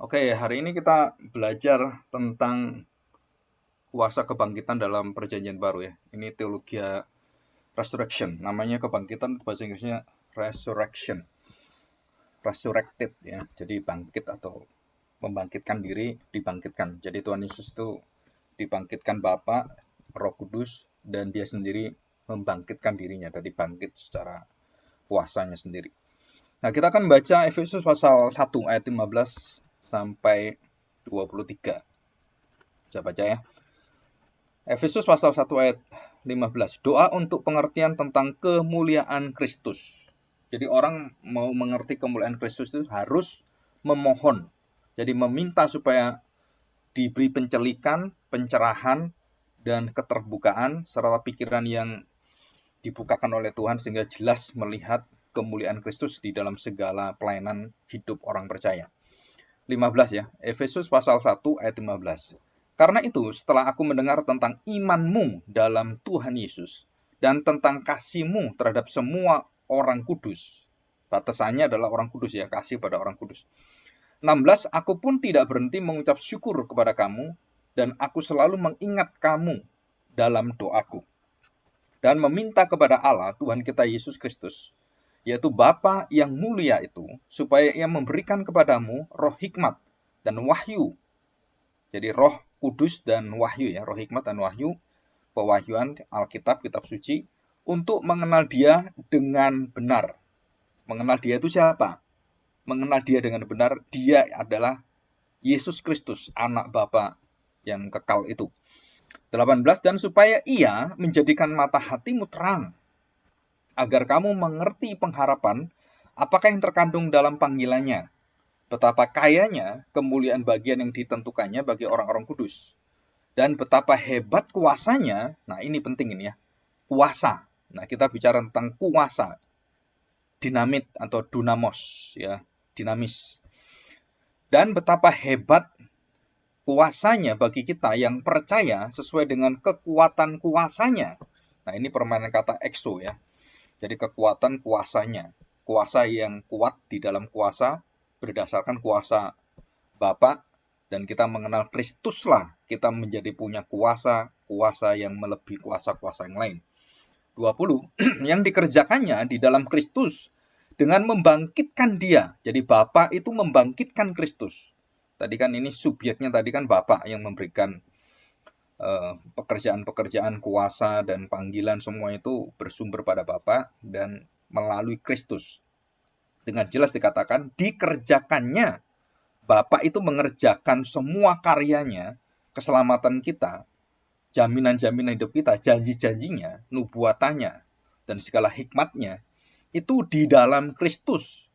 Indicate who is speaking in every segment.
Speaker 1: Oke, hari ini kita belajar tentang kuasa kebangkitan dalam perjanjian baru ya. Ini teologi resurrection. Namanya kebangkitan bahasa Inggrisnya resurrection. Resurrected ya. Jadi bangkit atau membangkitkan diri, dibangkitkan. Jadi Tuhan Yesus itu dibangkitkan Bapa, Roh Kudus, dan dia sendiri membangkitkan dirinya dari bangkit secara kuasanya sendiri. Nah, kita akan baca Efesus pasal 1 ayat 15 sampai 23. Saya baca ya. Efesus pasal 1 ayat 15. Doa untuk pengertian tentang kemuliaan Kristus. Jadi orang mau mengerti kemuliaan Kristus itu harus memohon. Jadi meminta supaya diberi pencelikan, pencerahan, dan keterbukaan serta pikiran yang dibukakan oleh Tuhan sehingga jelas melihat kemuliaan Kristus di dalam segala pelayanan hidup orang percaya. 15 ya, Efesus pasal 1 ayat 15. Karena itu, setelah aku mendengar tentang imanmu dalam Tuhan Yesus dan tentang kasihmu terhadap semua orang kudus, batasannya adalah orang kudus ya, kasih pada orang kudus. 16, aku pun tidak berhenti mengucap syukur kepada kamu dan aku selalu mengingat kamu dalam doaku dan meminta kepada Allah Tuhan kita Yesus Kristus, yaitu Bapa yang mulia itu, supaya ia memberikan kepadamu roh hikmat dan wahyu. Jadi roh kudus dan wahyu ya, roh hikmat dan wahyu, pewahyuan Alkitab, kitab suci, untuk mengenal dia dengan benar. Mengenal dia itu siapa? Mengenal dia dengan benar, dia adalah Yesus Kristus, anak Bapa yang kekal itu. 18, dan supaya ia menjadikan mata hatimu terang, agar kamu mengerti pengharapan apakah yang terkandung dalam panggilannya, betapa kayanya kemuliaan bagian yang ditentukannya bagi orang-orang kudus, dan betapa hebat kuasanya. Nah ini penting ini ya, kuasa. Nah kita bicara tentang kuasa, dinamit atau dunamos ya, dinamis. Dan betapa hebat kuasanya bagi kita yang percaya sesuai dengan kekuatan kuasanya. Nah ini permainan kata exo ya. Jadi kekuatan kuasanya, kuasa yang kuat di dalam kuasa berdasarkan kuasa Bapa, dan kita mengenal Kristuslah kita menjadi punya kuasa yang melebihi kuasa-kuasa yang lain. 20, yang dikerjakannya di dalam Kristus dengan membangkitkan dia. Jadi Bapa itu membangkitkan Kristus. Tadi kan ini subjeknya tadi kan Bapa yang memberikan pekerjaan-pekerjaan kuasa dan panggilan semua itu bersumber pada Bapa dan melalui Kristus. Dengan jelas dikatakan dikerjakannya. Bapa itu mengerjakan semua karyanya, keselamatan kita, jaminan-jaminan hidup kita, janji-janjinya, nubuatannya, dan segala hikmatnya, itu di dalam Kristus.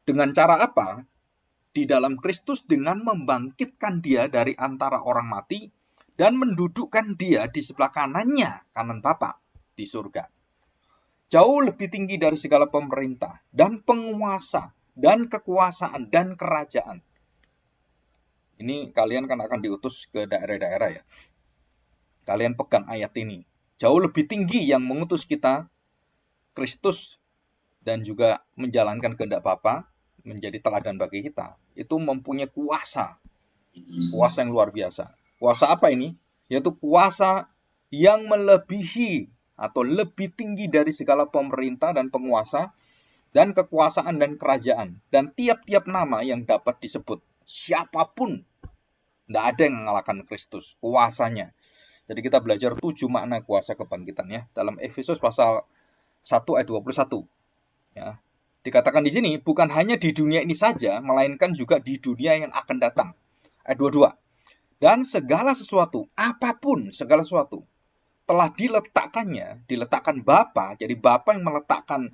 Speaker 1: Dengan cara apa? Di dalam Kristus dengan membangkitkan dia dari antara orang mati dan mendudukkan dia di sebelah kanannya, kanan Bapa, di surga. Jauh lebih tinggi dari segala pemerintah dan penguasa dan kekuasaan dan kerajaan. Ini kalian kan akan diutus ke daerah-daerah ya. Kalian pegang ayat ini. Jauh lebih tinggi yang mengutus kita, Kristus, dan juga menjalankan kehendak Bapa, menjadi teladan bagi kita. Itu mempunyai kuasa yang luar biasa. Kuasa apa ini? Yaitu kuasa yang melebihi atau lebih tinggi dari segala pemerintah dan penguasa dan kekuasaan dan kerajaan. Dan tiap-tiap nama yang dapat disebut. Siapapun. Tidak ada yang mengalahkan Kristus. Kuasanya. Jadi kita belajar 7 makna kuasa kebangkitan ya. Dalam Efesus pasal 1 ayat 21. Ya. Dikatakan di sini, bukan hanya di dunia ini saja, melainkan juga di dunia yang akan datang. Ayat 22. Dan segala sesuatu, apapun segala sesuatu, telah diletakkan Bapa. Jadi Bapa yang meletakkan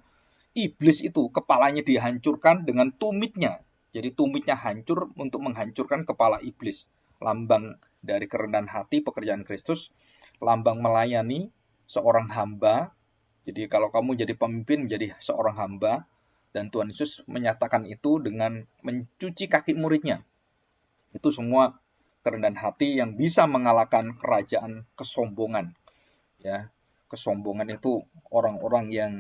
Speaker 1: iblis itu, kepalanya dihancurkan dengan tumitnya. Jadi tumitnya hancur untuk menghancurkan kepala iblis. Lambang dari kerendahan hati, pekerjaan Kristus. Lambang melayani seorang hamba. Jadi kalau kamu jadi pemimpin, menjadi seorang hamba. Dan Tuhan Yesus menyatakan itu dengan mencuci kaki muridnya. Itu semua kerendahan hati yang bisa mengalahkan kerajaan kesombongan. Ya, kesombongan itu orang-orang yang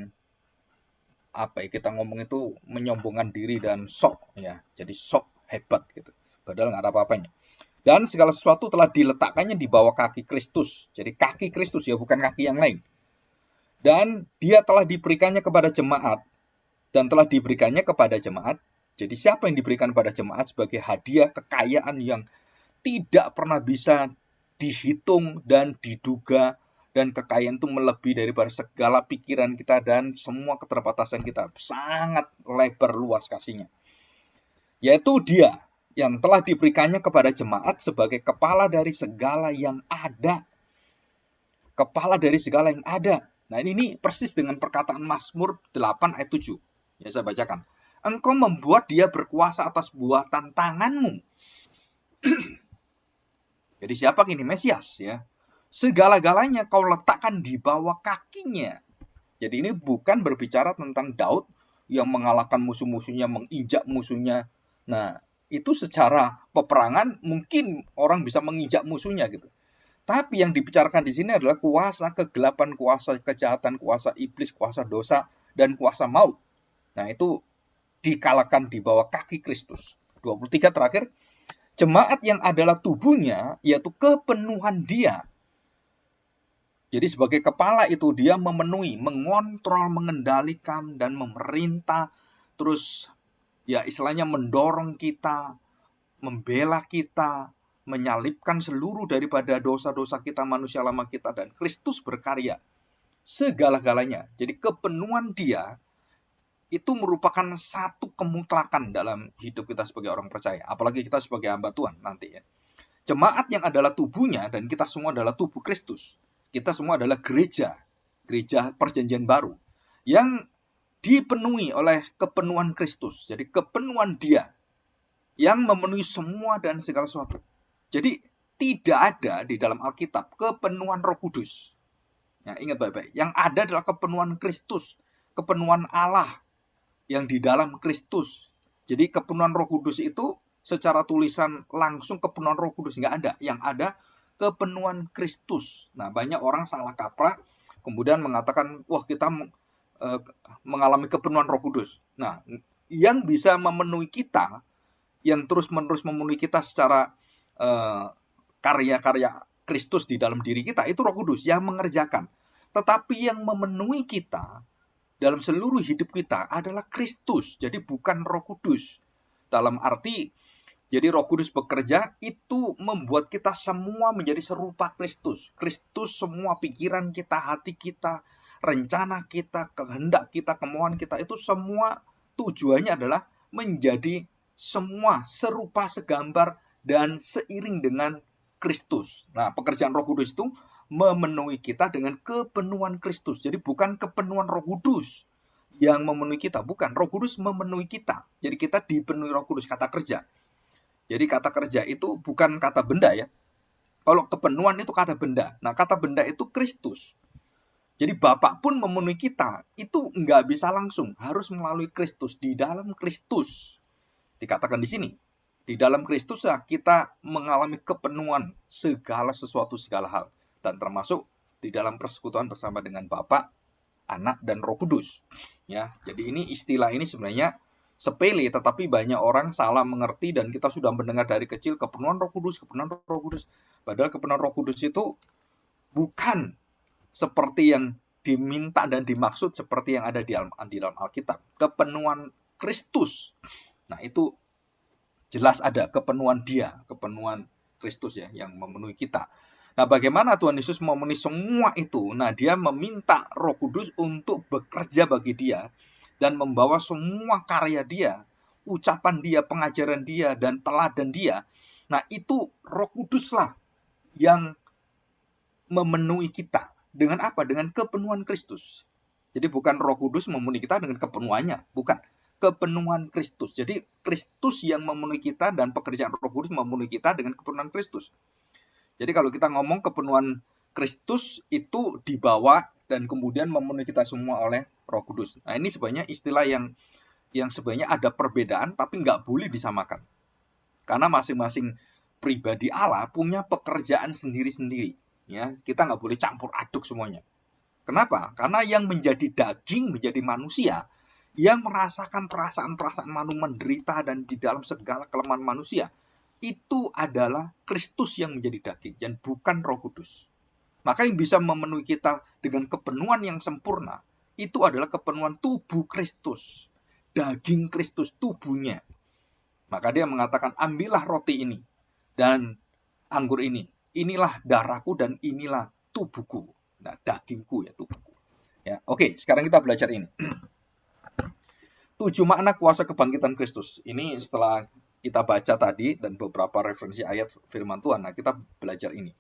Speaker 1: apa ya, kita ngomong itu menyombongkan diri dan sok ya. Jadi sok hebat gitu. padahal nggak ada apa-apanya. Dan segala sesuatu telah diletakkannya di bawah kaki Kristus. Jadi kaki Kristus ya, bukan kaki yang lain. Dan dia telah diberikannya kepada jemaat. Dan telah diberikannya kepada jemaat. Jadi siapa yang diberikan pada jemaat sebagai hadiah kekayaan yang tidak pernah bisa dihitung dan diduga, dan kekayaan itu melebihi daripada segala pikiran kita dan semua keterbatasan kita. Sangat lebar luas kasihnya. Yaitu dia yang telah diberikannya kepada jemaat sebagai kepala dari segala yang ada. Kepala dari segala yang ada. Nah ini persis dengan perkataan Mazmur 8 ayat 7. Ya saya bacakan. Engkau membuat dia berkuasa atas buatan tanganmu. Jadi siapa ini? Mesias ya. Segala-galanya kau letakkan di bawah kakinya. Jadi ini bukan berbicara tentang Daud yang mengalahkan musuh-musuhnya, menginjak musuhnya. Nah, itu secara peperangan mungkin orang bisa menginjak musuhnya gitu. Tapi yang dibicarakan di sini adalah kuasa kegelapan, kuasa kejahatan, kuasa iblis, kuasa dosa, dan kuasa maut. Nah, itu dikalahkan di bawah kaki Kristus. 23 terakhir. Jemaat yang adalah tubuhnya, yaitu kepenuhan dia. Jadi sebagai kepala itu dia memenuhi, mengontrol, mengendalikan, dan memerintah. Terus ya istilahnya mendorong kita, membela kita, menyalibkan seluruh daripada dosa-dosa kita, manusia lama kita, dan Kristus berkarya. Segala-galanya. Jadi kepenuhan dia itu merupakan satu kemutlakan dalam hidup kita sebagai orang percaya. Apalagi kita sebagai hamba Tuhan nanti ya. Jemaat yang adalah tubuhnya, dan kita semua adalah tubuh Kristus. Kita semua adalah gereja perjanjian baru. Yang dipenuhi oleh kepenuhan Kristus. Jadi kepenuhan dia. Yang memenuhi semua dan segala sesuatu. Jadi tidak ada di dalam Alkitab kepenuhan Roh Kudus. Ya, ingat baik-baik. Yang ada adalah kepenuhan Kristus. Kepenuhan Allah yang di dalam Kristus. Jadi kepenuhan Roh Kudus itu secara tulisan langsung kepenuhan Roh Kudus nggak ada. Yang ada kepenuhan Kristus. Nah, banyak orang salah kaprah kemudian mengatakan, wah kita mengalami kepenuhan Roh Kudus. Nah, yang bisa memenuhi kita, yang terus-menerus memenuhi kita secara karya-karya Kristus di dalam diri kita, itu Roh Kudus yang mengerjakan. Tetapi yang memenuhi kita dalam seluruh hidup kita adalah Kristus. Jadi bukan Roh Kudus. Dalam arti, jadi Roh Kudus bekerja itu membuat kita semua menjadi serupa Kristus. Kristus semua pikiran kita, hati kita, rencana kita, kehendak kita, kemauan kita, itu semua tujuannya adalah menjadi semua serupa, segambar, dan seiring dengan Kristus. Nah, pekerjaan Roh Kudus itu memenuhi kita dengan kepenuhan Kristus. Jadi bukan kepenuhan Roh Kudus yang memenuhi kita. Bukan, Roh Kudus memenuhi kita. Jadi kita dipenuhi Roh Kudus, kata kerja. Jadi kata kerja itu bukan kata benda ya. Kalau kepenuhan itu kata benda. Nah, kata benda itu Kristus. Jadi Bapa pun memenuhi kita. Itu nggak bisa langsung. Harus melalui Kristus. Di dalam Kristus. Dikatakan di sini. Di dalam Kristus ya, kita mengalami kepenuhan segala sesuatu, segala hal. Dan termasuk di dalam persekutuan bersama dengan Bapa, Anak, dan Roh Kudus. Ya, jadi ini istilah ini sebenarnya sepele, tetapi banyak orang salah mengerti dan kita sudah mendengar dari kecil kepenuhan Roh Kudus, kepenuhan Roh Kudus. Padahal kepenuhan Roh Kudus itu bukan seperti yang diminta dan dimaksud seperti yang ada di dalam Alkitab. Kepenuhan Kristus. Nah, itu jelas ada kepenuhan dia, kepenuhan Kristus ya yang memenuhi kita. Nah, bagaimana Tuhan Yesus memenuhi semua itu? Nah, dia meminta Roh Kudus untuk bekerja bagi dia dan membawa semua karya dia, ucapan dia, pengajaran dia, dan teladan dia. Nah, itu Roh Kuduslah yang memenuhi kita. Dengan apa? Dengan kepenuhan Kristus. Jadi bukan Roh Kudus memenuhi kita dengan kepenuhannya, bukan. Kepenuhan Kristus. Jadi Kristus yang memenuhi kita dan pekerjaan Roh Kudus memenuhi kita dengan kepenuhan Kristus. Jadi kalau kita ngomong kepenuhan Kristus itu dibawa dan kemudian memenuhi kita semua oleh Roh Kudus. Nah, ini sebenarnya istilah yang sebenarnya ada perbedaan tapi nggak boleh disamakan. Karena masing-masing pribadi Allah punya pekerjaan sendiri-sendiri. Ya, kita nggak boleh campur aduk semuanya. Kenapa? Karena yang menjadi daging, menjadi manusia, yang merasakan perasaan-perasaan menderita dan di dalam segala kelemahan manusia, itu adalah Kristus yang menjadi daging dan bukan Roh Kudus. Maka yang bisa memenuhi kita dengan kepenuhan yang sempurna itu adalah kepenuhan tubuh Kristus, daging Kristus, tubuhnya. Maka dia mengatakan, ambillah roti ini dan anggur ini. Inilah darahku dan inilah tubuhku. Nah, dagingku ya, tubuhku. Ya, oke, sekarang kita belajar ini. 7 makna kuasa kebangkitan Kristus. Ini setelah kita baca tadi dan beberapa referensi ayat firman Tuhan. Nah, kita belajar ini.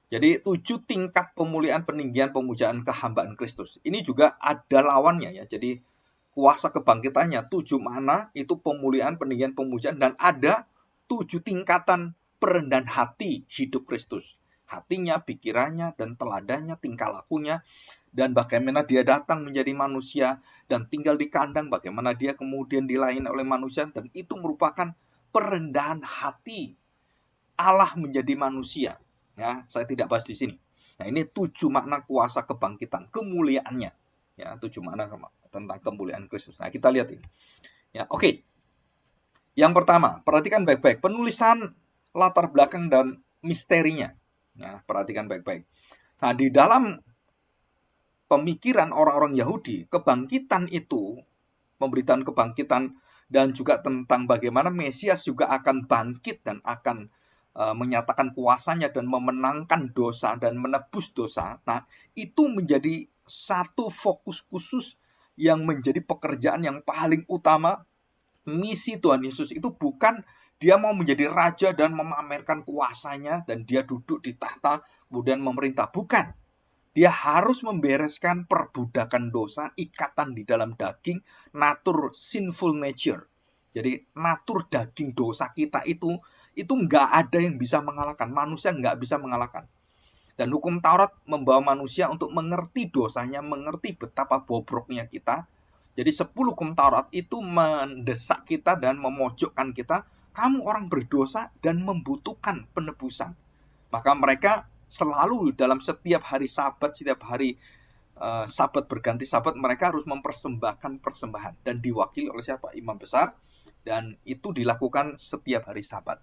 Speaker 1: Jadi 7 tingkat pemulihan, peninggian, pemujaan, kehambaan Kristus. Ini juga ada lawannya ya. Jadi kuasa kebangkitannya 7 makna itu pemulihan, peninggian, pemujaan, dan ada 7 tingkatan perendahan hati hidup Kristus. Hatinya, pikirannya, dan teladannya, tingkah lakunya, dan bagaimana dia datang menjadi manusia dan tinggal di kandang, bagaimana dia kemudian dilayani oleh manusia, dan itu merupakan perendahan hati Allah menjadi manusia. Ya, saya tidak bahas di sini. Nah, ini 7 makna kuasa kebangkitan, kemuliaannya. Ya, 7 makna tentang kemuliaan Kristus. Nah, kita lihat ini. Ya, oke. Yang pertama, perhatikan baik-baik penulisan latar belakang dan misterinya. Ya, perhatikan baik-baik. Nah, di dalam pemikiran orang-orang Yahudi, kebangkitan itu, pemberitaan kebangkitan dan juga tentang bagaimana Mesias juga akan bangkit dan akan menyatakan kuasanya dan memenangkan dosa dan menebus dosa. Nah, itu menjadi satu fokus khusus yang menjadi pekerjaan yang paling utama. Misi Tuhan Yesus itu bukan dia mau menjadi raja dan memamerkan kuasanya dan dia duduk di tahta kemudian memerintah. Bukan. Dia harus membereskan perbudakan dosa, ikatan di dalam daging, natur sinful nature. Jadi natur daging dosa kita itu nggak ada yang bisa mengalahkan. Manusia nggak bisa mengalahkan. Dan hukum Taurat membawa manusia untuk mengerti dosanya, mengerti betapa bobroknya kita. Jadi 10 hukum Taurat itu mendesak kita dan memojokkan kita. Kamu orang berdosa dan membutuhkan penebusan. Maka mereka selalu dalam setiap hari Sabat, setiap hari Sabat berganti Sabat, mereka harus mempersembahkan persembahan. Dan diwakili oleh siapa? Imam besar. Dan itu dilakukan setiap hari Sabat.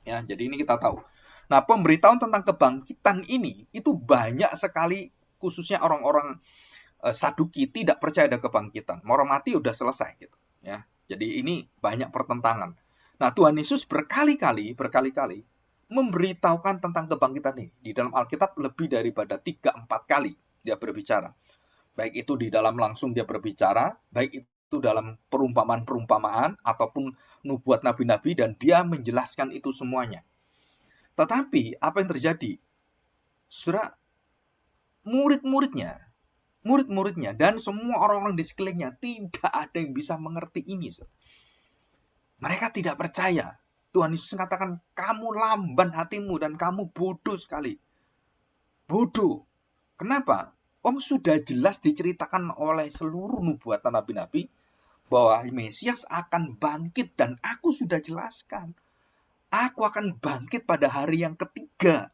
Speaker 1: Ya, jadi ini kita tahu. Nah, pemberitahuan tentang kebangkitan ini itu banyak sekali, khususnya orang-orang Saduki tidak percaya ada kebangkitan. Mau mati udah selesai gitu. Ya, jadi ini banyak pertentangan. Nah, Tuhan Yesus berkali-kali memberitahukan tentang kebangkitan ini. Di dalam Alkitab lebih daripada 3-4 kali dia berbicara. Baik itu di dalam langsung dia berbicara, baik itu dalam perumpamaan-perumpamaan, ataupun nubuat nabi-nabi, dan dia menjelaskan itu semuanya. Tetapi, apa yang terjadi? Saudara, murid-muridnya, dan semua orang-orang di sekelilingnya, tidak ada yang bisa mengerti ini. Mereka tidak percaya. Tuhan Yesus mengatakan, kamu lamban hatimu dan kamu bodoh sekali. Bodoh. Kenapa? Sudah jelas diceritakan oleh seluruh nubuatan nabi-nabi bahwa Mesias akan bangkit dan aku sudah jelaskan. Aku akan bangkit pada hari yang ketiga.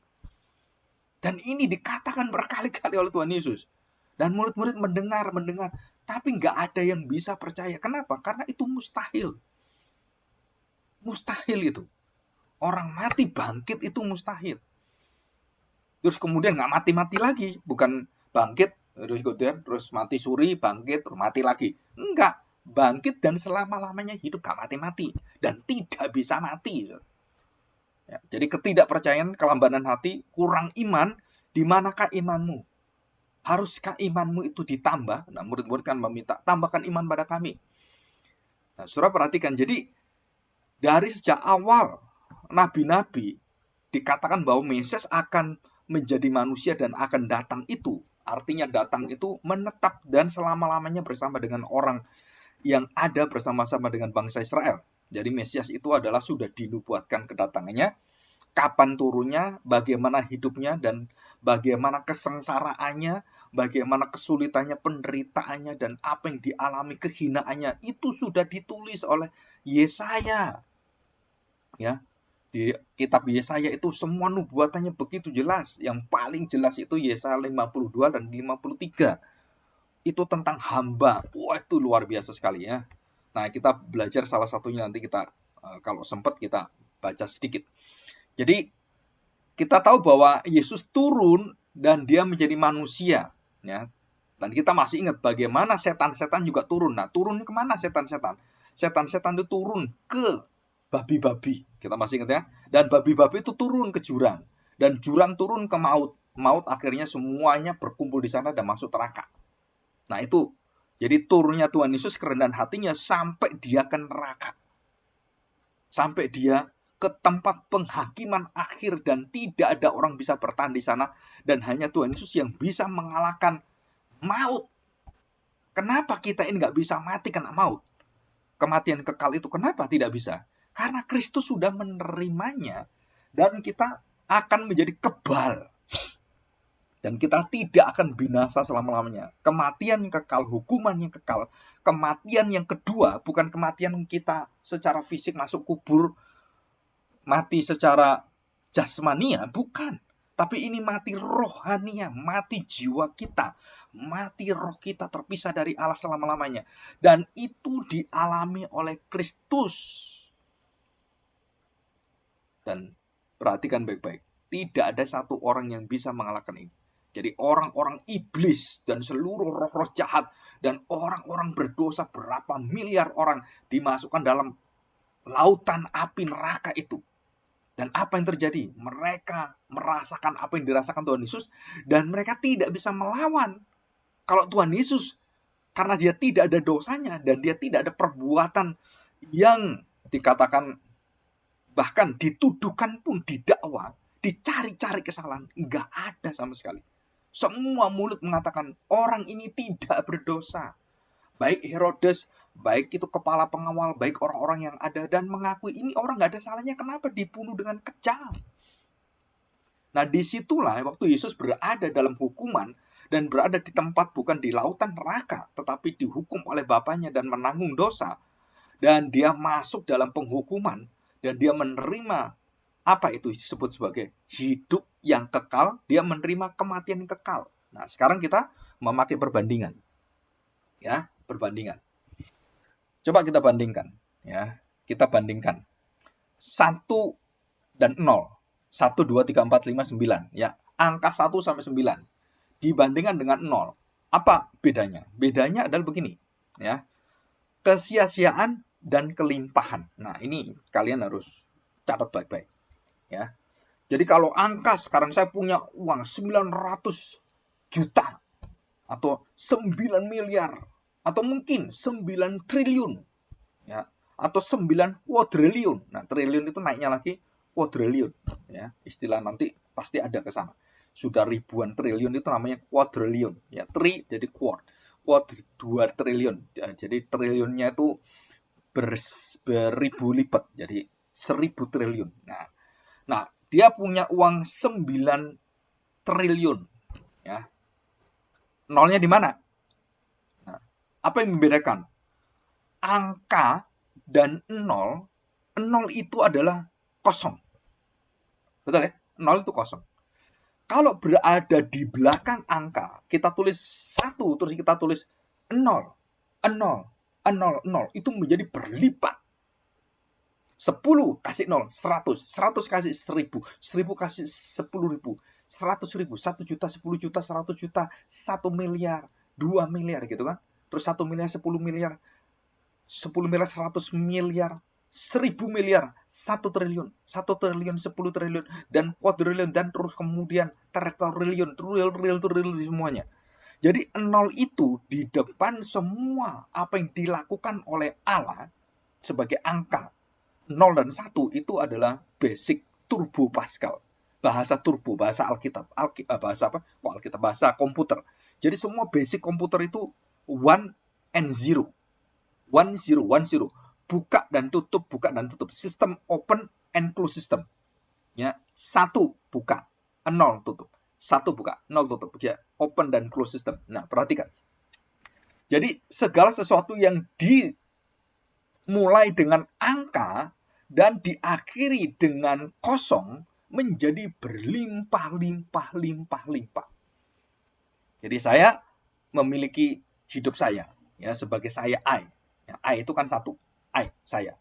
Speaker 1: Dan ini dikatakan berkali-kali oleh Tuhan Yesus. Dan murid-murid mendengar. Tapi nggak ada yang bisa percaya. Kenapa? Karena itu mustahil. Mustahil itu. Orang mati bangkit itu mustahil. Terus kemudian nggak mati-mati lagi. Bukan bangkit, terus mati suri, bangkit, terus mati lagi. Enggak. Bangkit dan selama-lamanya hidup gak mati-mati. Dan tidak bisa mati. Ya, jadi ketidakpercayaan, kelambanan hati, kurang iman. Di manakah imanmu? Haruskah imanmu itu ditambah? Nah, murid-murid kan meminta, tambahkan iman pada kami. Nah, saudara perhatikan. Jadi, dari sejak awal, nabi-nabi dikatakan bahwa Mesias akan menjadi manusia dan akan datang itu. Artinya datang itu menetap dan selama-lamanya bersama dengan orang yang ada bersama-sama dengan bangsa Israel. Jadi Mesias itu adalah sudah dinubuatkan kedatangannya, kapan turunnya, bagaimana hidupnya, dan bagaimana kesengsaraannya, bagaimana kesulitannya, penderitaannya, dan apa yang dialami, kehinaannya. Itu sudah ditulis oleh Yesaya. Ya, di kitab Yesaya itu semua nubuatannya begitu jelas. Yang paling jelas itu Yesaya 52 dan 53. Itu tentang hamba. Wah, itu luar biasa sekali ya. Nah, kita belajar salah satunya nanti kita kalau sempat kita baca sedikit. Jadi kita tahu bahwa Yesus turun dan dia menjadi manusia, ya. Dan kita masih ingat bagaimana setan-setan juga turun. Nah, turunnya kemana setan-setan? Setan-setan itu turun ke babi-babi. Kita masih ingat ya. Dan babi-babi itu turun ke jurang. Dan jurang turun ke maut. Maut akhirnya semuanya berkumpul di sana dan masuk neraka. Nah, itu. Jadi turunnya Tuhan Yesus kerendahan hatinya sampai dia ke neraka. Sampai dia ke tempat penghakiman akhir dan tidak ada orang bisa bertahan di sana dan hanya Tuhan Yesus yang bisa mengalahkan maut. Kenapa kita ini nggak bisa mati kena maut? Kematian kekal itu kenapa tidak bisa? Karena Kristus sudah menerimanya dan kita akan menjadi kebal. Dan kita tidak akan binasa selama-lamanya. Kematian yang kekal, hukuman yang kekal. Kematian yang kedua bukan kematian kita secara fisik masuk kubur, mati secara jasmania, bukan. Tapi ini mati rohania, mati jiwa kita. Mati roh kita terpisah dari Allah selama-lamanya. Dan itu dialami oleh Kristus. Dan perhatikan baik-baik. Tidak ada satu orang yang bisa mengalahkan ini. Jadi orang-orang iblis dan seluruh roh-roh jahat dan orang-orang berdosa berapa miliar orang dimasukkan dalam lautan api neraka itu. Dan apa yang terjadi? Mereka merasakan apa yang dirasakan Tuhan Yesus dan mereka tidak bisa melawan. Kalau Tuhan Yesus, karena dia tidak ada dosanya dan dia tidak ada perbuatan yang dikatakan bahkan dituduhkan pun didakwa, dicari-cari kesalahan, nggak ada sama sekali. Semua mulut mengatakan orang ini tidak berdosa. Baik Herodes, baik itu kepala pengawal, baik orang-orang yang ada dan mengakui ini orang nggak ada salahnya, kenapa dibunuh dengan kejam. Nah disitulah waktu Yesus berada dalam hukuman dan berada di tempat bukan di lautan neraka, tetapi dihukum oleh Bapaknya dan menanggung dosa. Dan dia masuk dalam penghukuman dan dia menerima apa itu disebut sebagai hidup yang kekal, dia menerima kematian yang kekal. Nah sekarang kita memakai perbandingan. Ya, perbandingan. Coba kita bandingkan, ya. Kita bandingkan 1 dan 0. 1 2 3 4 5 9, ya. Angka 1 sampai 9 dibandingkan dengan 0. Apa bedanya? Bedanya adalah begini, ya. Kesia-siaan dan kelimpahan. Nah, ini kalian harus catat baik-baik, ya. Jadi kalau angka sekarang saya punya uang 900 juta atau 9 miliar atau mungkin 9 triliun, ya, atau 9 kuadriliun. Nah, triliun itu naiknya lagi kuadriliun, ya. Istilah nanti pasti ada ke sana. Sudah ribuan triliun itu namanya kuadriliun, ya. Tri jadi quad 2 triliun. Ya, jadi triliunnya itu beribu lipat, jadi 1000 triliun. Nah, dia punya uang 9 triliun, ya. Nolnya di mana? Apa yang membedakan? Angka dan 0 itu adalah kosong. Betul ya? 0 itu kosong. Kalau berada di belakang angka, kita tulis 1, terus kita tulis 0, 0, 0, itu menjadi berlipat. 10 kasih 0, 100, 100 kasih 1000, 1000 kasih 10.000, 100.000, 1 juta, 10 juta, 100 juta, 1 miliar, 2 miliar gitu kan. Terus 1 miliar, 10 miliar, 10 miliar, 100 miliar, 1000 miliar, 1 triliun, 1 triliun, 10 triliun, dan kuadriliun, dan terus kemudian triliun, triliun semuanya. Jadi 0 itu di depan semua apa yang dilakukan oleh Allah sebagai angka. 0 dan 1 itu adalah basic turbo Pascal. Bahasa turbo, bahasa Alkitab, bahasa apa? Alkitab, bahasa komputer. Jadi semua basic komputer itu 1 and 0. 1 0 1 0. Buka dan tutup, buka dan tutup. Sistem open and close system. Ya, 1 buka, 0 tutup. 1 buka, 0 tutup. Ya, open dan close system. Nah, perhatikan. Jadi segala sesuatu yang dimulai dengan angka dan diakhiri dengan kosong menjadi berlimpah-limpah-limpah-limpah. Jadi saya memiliki hidup saya, ya, sebagai saya I. Ya, I itu kan 1, I, saya.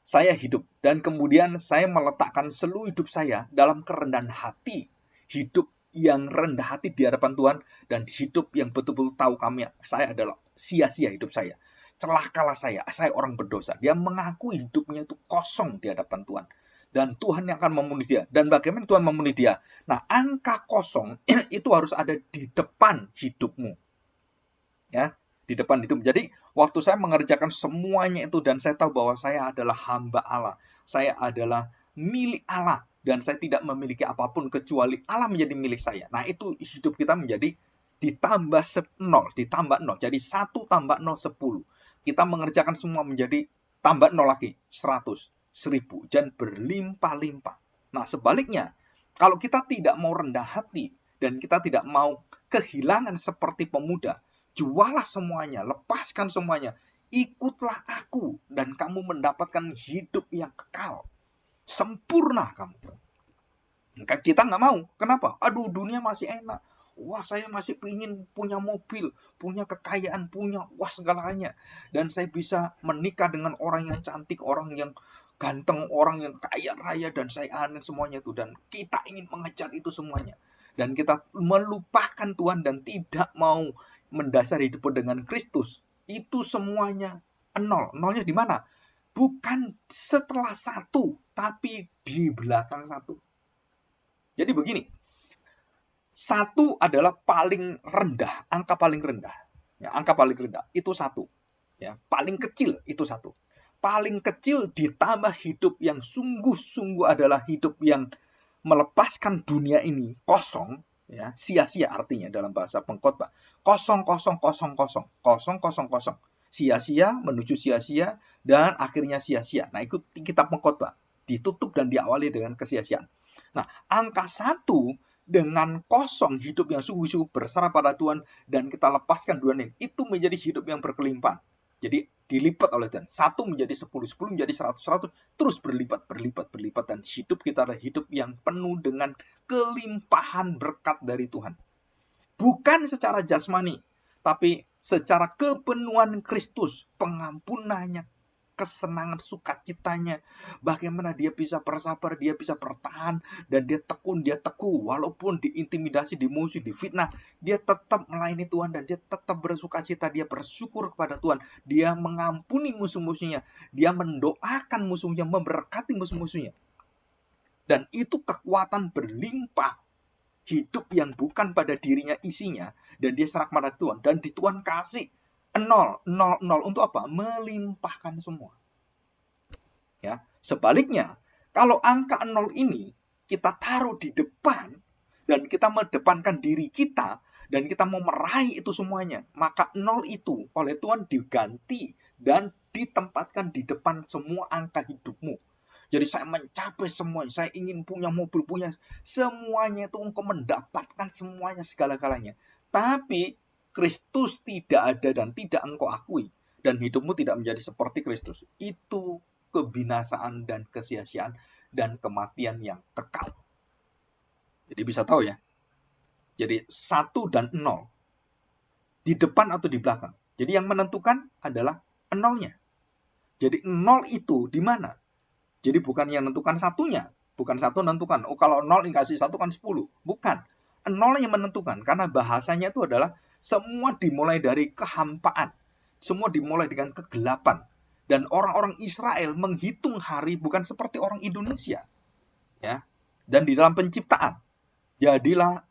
Speaker 1: saya hidup. Dan kemudian saya meletakkan seluruh hidup saya dalam kerendahan hati. Hidup yang rendah hati di hadapan Tuhan. Dan hidup yang betul-betul tahu saya adalah sia-sia hidup saya. Celakalah saya orang berdosa. Dia mengakui hidupnya itu kosong di hadapan Tuhan. Dan Tuhan yang akan memenuhi dia. Dan bagaimana Tuhan memenuhi dia? Nah, angka kosong itu harus ada di depan hidupmu. Ya, di depan hidup. Jadi, waktu saya mengerjakan semuanya itu dan saya tahu bahwa saya adalah hamba Allah. Saya adalah milik Allah. Dan saya tidak memiliki apapun kecuali Allah menjadi milik saya. Nah, itu hidup kita menjadi ditambah 0, ditambah 0. Jadi 1 tambah 0, 10. Kita mengerjakan semua menjadi tambah 0 lagi, 100, 1000. Dan berlimpah-limpah. Nah, sebaliknya, kalau kita tidak mau rendah hati dan kita tidak mau kehilangan seperti pemuda, jualah semuanya, lepaskan semuanya, ikutlah aku, dan kamu mendapatkan hidup yang kekal. Sempurna kamu. Kita nggak mau. Kenapa? Aduh, dunia masih enak. Wah, saya masih ingin punya mobil, punya kekayaan, punya segalanya. Dan saya bisa menikah dengan orang yang cantik, orang yang ganteng, orang yang kaya raya, dan saya aneh semuanya itu. Dan kita ingin mengejar itu semuanya. Dan kita melupakan Tuhan dan tidak mau mendasari hidup dengan Kristus. Itu semuanya 0. Nolnya di mana? Bukan setelah 1, tapi di belakang 1. Jadi begini, 1 adalah paling rendah, angka paling rendah. Ya, angka paling rendah itu 1. Ya, paling kecil itu 1. Paling kecil ditambah hidup yang sungguh-sungguh adalah hidup yang melepaskan dunia ini kosong, ya, sia-sia artinya dalam bahasa pengkhotbah. Kosong, kosong, kosong, kosong, kosong, kosong, kosong. Sia-sia menuju sia-sia dan akhirnya sia-sia. Nah, itu kitab pengkhotbah. Ditutup dan diawali dengan kesia-siaan. Nah, angka 1 dengan kosong, hidup yang sungguh-sungguh berserah pada Tuhan dan kita lepaskan dunia ini, itu menjadi hidup yang berkelimpahan. Jadi dilipat oleh Tuhan. 1 menjadi 10, 10 menjadi 100, 100 terus berlipat, berlipat, berlipat, dan hidup kita adalah hidup yang penuh dengan kelimpahan berkat dari Tuhan. Bukan secara jasmani, tapi secara kepenuhan Kristus, pengampunannya, kesenangan sukacitanya, bagaimana dia bisa bersabar, dia bisa bertahan, dan dia tekun, dia teguh, walaupun diintimidasi, dimusuhi, difitnah, dia tetap melayani Tuhan, dan dia tetap bersukacita, dia bersyukur kepada Tuhan, dia mengampuni musuh-musuhnya, dia mendoakan musuhnya, memberkati musuh-musuhnya. Dan itu kekuatan berlimpah, hidup yang bukan pada dirinya isinya, dan dia serah pada Tuhan, dan di Tuhan kasih 0, 0, 0 untuk apa? Melimpahkan semua. Ya, sebaliknya, kalau angka 0 ini kita taruh di depan dan kita mendepankan diri kita dan kita mau meraih itu semuanya, maka 0 itu oleh Tuhan diganti dan ditempatkan di depan semua angka hidupmu. Jadi saya mencapai semuanya, saya ingin punya mobil, punya semuanya itu engkau mendapatkan semuanya segala-galanya. Tapi Kristus tidak ada dan tidak engkau akui, dan hidupmu tidak menjadi seperti Kristus. Itu kebinasaan dan kesia-siaan dan kematian yang kekal. Jadi bisa tahu ya. Jadi 1 dan 0. Di depan atau di belakang. Jadi yang menentukan adalah 0-nya. Jadi 0 itu di mana? Jadi bukan yang menentukan satunya. Bukan 1 menentukan. Oh, kalau 0 dikasih 1 kan 10. Bukan. 0 yang menentukan. Karena bahasanya itu adalah semua dimulai dari kehampaan. Semua dimulai dengan kegelapan. Dan orang-orang Israel menghitung hari bukan seperti orang Indonesia. Ya. Dan di dalam penciptaan, jadilah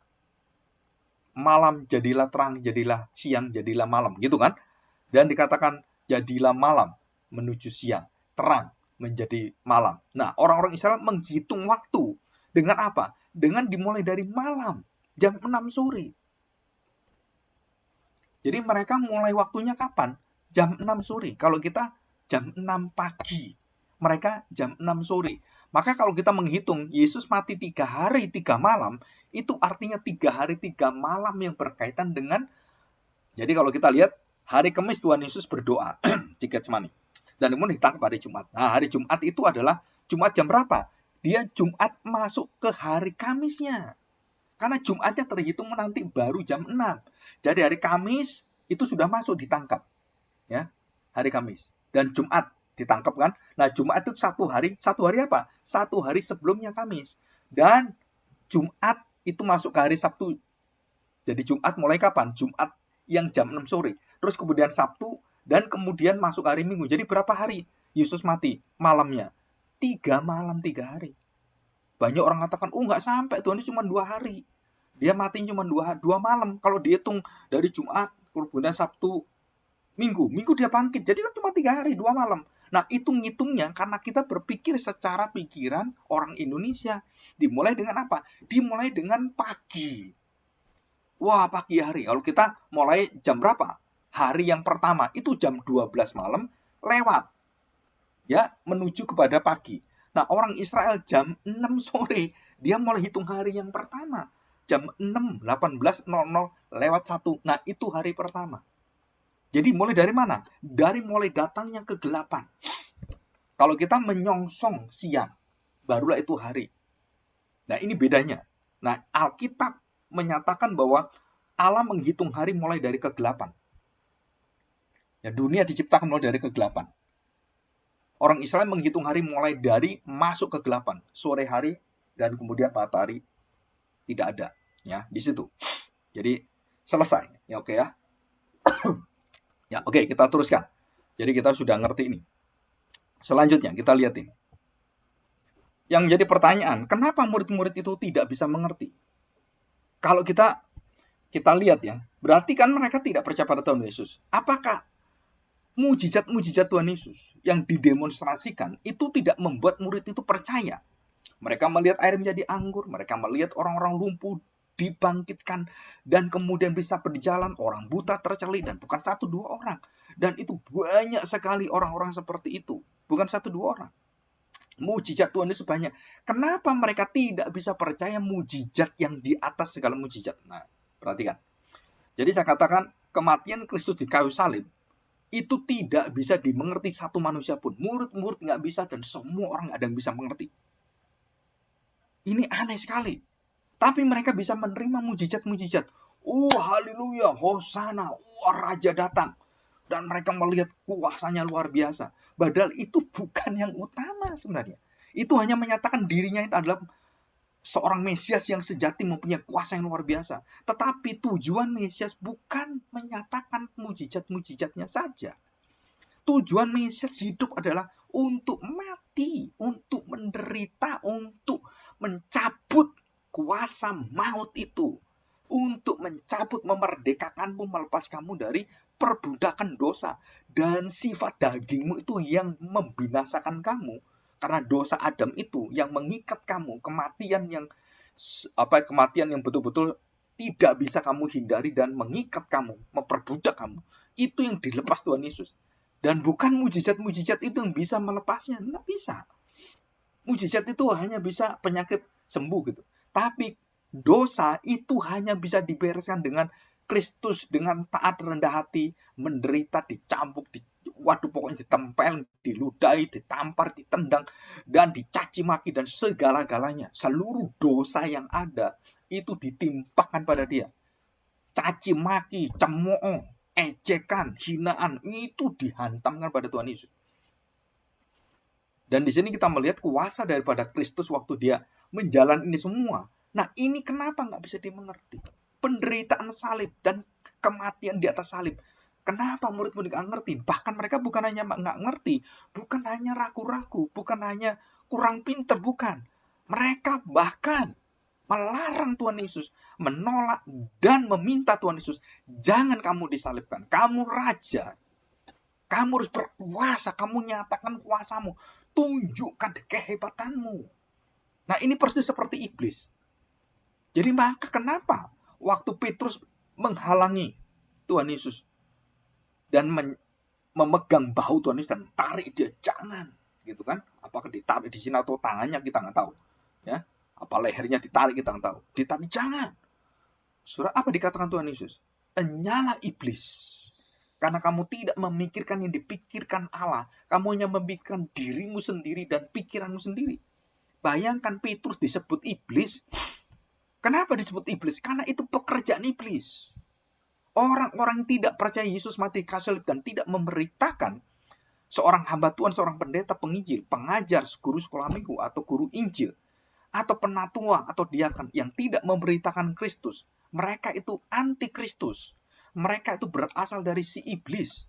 Speaker 1: malam, jadilah terang, jadilah siang, jadilah malam. Gitu kan? Dan dikatakan, jadilah malam menuju siang. Terang menjadi malam. Nah, orang-orang Israel menghitung waktu. Dengan apa? Dengan dimulai dari malam. Jam 6 sore. Jadi mereka mulai waktunya kapan? Jam 6 sore. Kalau kita jam 6 pagi. Mereka jam 6 sore. Maka kalau kita menghitung Yesus mati 3 hari 3 malam, itu artinya 3 hari 3 malam yang berkaitan dengan, jadi kalau kita lihat hari Kamis Tuhan Yesus berdoa di Getsemani. Dan kemudian ditangkap hari Jumat. Nah, hari Jumat itu adalah Jumat jam berapa? Dia Jumat masuk ke hari Kamisnya. Karena Jumatnya terhitung nanti baru jam 6. Jadi hari Kamis itu sudah masuk ditangkap. Ya, hari Kamis. Dan Jumat ditangkap kan. Nah, Jumat itu satu hari apa? Satu hari sebelumnya Kamis. Dan Jumat itu masuk ke hari Sabtu. Jadi Jumat mulai kapan? Jumat yang jam 6 sore. Terus kemudian Sabtu, dan kemudian masuk hari Minggu. Jadi berapa hari Yesus mati? Malamnya. 3 malam 3 hari. Banyak orang katakan, nggak sampai, Tuhan itu cuma 2 hari. Dia mati cuma 2 malam. Kalau dihitung dari Jumat, kemudian Sabtu, Minggu dia bangkit. Jadi kan cuma 3 hari, 2 malam. Nah, hitung-hitungnya karena kita berpikir secara pikiran orang Indonesia. Dimulai dengan apa? Dimulai dengan pagi. Wah, pagi hari. Kalau kita mulai jam berapa? Hari yang pertama itu jam 12 malam lewat. Ya, menuju kepada pagi. Nah, orang Israel jam 6 sore, dia mulai hitung hari yang pertama. Jam 6, 18.00 lewat 1. Nah, itu hari pertama. Jadi mulai dari mana? Dari mulai datangnya kegelapan. Kalau kita menyongsong siang, barulah itu hari. Nah, ini bedanya. Nah, Alkitab menyatakan bahwa Allah menghitung hari mulai dari kegelapan. Ya, dunia diciptakan mulai dari kegelapan. Orang Israel menghitung hari mulai dari masuk kegelapan, sore hari dan kemudian matahari tidak ada, ya, di situ. Jadi selesai. Ya, oke ya. Ya, oke, kita teruskan. Jadi kita sudah ngerti ini. Selanjutnya kita lihat ini. Yang jadi pertanyaan, kenapa murid-murid itu tidak bisa mengerti? Kalau kita lihat ya, berarti kan mereka tidak percaya pada Tuhan Yesus. Apakah mujizat-mujizat Tuhan Yesus yang didemonstrasikan itu tidak membuat murid itu percaya? Mereka melihat air menjadi anggur, mereka melihat orang-orang lumpuh dibangkitkan dan kemudian bisa berjalan, orang buta terceli, dan bukan 1-2 orang. Dan itu banyak sekali orang-orang seperti itu, bukan 1-2 orang. Mujizat Tuhan Yesus banyak. Kenapa mereka tidak bisa percaya mujizat yang di atas segala mujizat? Nah, perhatikan. Jadi saya katakan kematian Kristus di kayu salib itu tidak bisa dimengerti satu manusia pun. Murid-murid nggak bisa dan semua orang nggak ada yang bisa mengerti. Ini aneh sekali. Tapi mereka bisa menerima mujizat-mujizat. Haleluya, hosana, raja datang. Dan mereka melihat kuasanya luar biasa. Padahal itu bukan yang utama sebenarnya. Itu hanya menyatakan dirinya itu adalah seorang Mesias yang sejati mempunyai kuasa yang luar biasa. Tetapi tujuan Mesias bukan menyatakan mujizat-mujizatnya saja. Tujuan Mesias hidup adalah untuk mati, untuk menderita, untuk mencabut kuasa maut itu. Untuk mencabut, memerdekakanmu, melepas kamu dari perbudakan dosa. Dan sifat dagingmu itu yang membinasakan kamu. Karena dosa Adam itu yang mengikat kamu, kematian yang betul-betul tidak bisa kamu hindari dan mengikat kamu, memperbudak kamu. Itu yang dilepas Tuhan Yesus. Dan bukan mujizat-mujizat itu yang bisa melepasnya, nggak bisa. Mujizat itu hanya bisa penyakit sembuh gitu. Tapi dosa itu hanya bisa dibereskan dengan Kristus, dengan taat rendah hati, menderita, dicambuk, pokoknya ditempel, diludahi, ditampar, ditendang, dan dicaci maki, dan segala-galanya. Seluruh dosa yang ada itu ditimpakan pada dia. Caci maki, cemooh, ejekan, hinaan, itu dihantamkan pada Tuhan Yesus. Dan di sini kita melihat kuasa daripada Kristus waktu dia menjalani ini semua. Nah, ini kenapa nggak bisa dimengerti? Penderitaan salib dan kematian di atas salib. Kenapa murid-murid nggak ngerti? Bahkan mereka bukan hanya nggak ngerti, bukan hanya ragu-ragu, bukan hanya kurang pintar, bukan. Mereka bahkan melarang Tuhan Yesus, menolak dan meminta Tuhan Yesus, jangan kamu disalibkan, kamu raja, kamu harus berkuasa, kamu nyatakan kuasamu, tunjukkan kehebatanmu. Nah, ini persis seperti iblis. Jadi maka kenapa waktu Petrus menghalangi Tuhan Yesus dan memegang bahu Tuhan Yesus dan tarik dia, jangan, gitu kan? Apakah ditarik di sini atau tangannya kita nggak tahu, ya? Apa lehernya ditarik kita nggak tahu. Ditarik, jangan. Surah apa dikatakan Tuhan Yesus? Enyala iblis. Karena kamu tidak memikirkan yang dipikirkan Allah. Kamu hanya memikirkan dirimu sendiri dan pikiranmu sendiri. Bayangkan Petrus disebut iblis. Kenapa disebut iblis? Karena itu pekerjaan iblis. Orang-orang yang tidak percaya Yesus mati kayu salib dan tidak memberitakan seorang hamba Tuhan, seorang pendeta, penginjil, pengajar, guru sekolah minggu, atau guru Injil, atau penatua, atau diakan yang tidak memberitakan Kristus, mereka itu anti Kristus. Mereka itu berasal dari si iblis.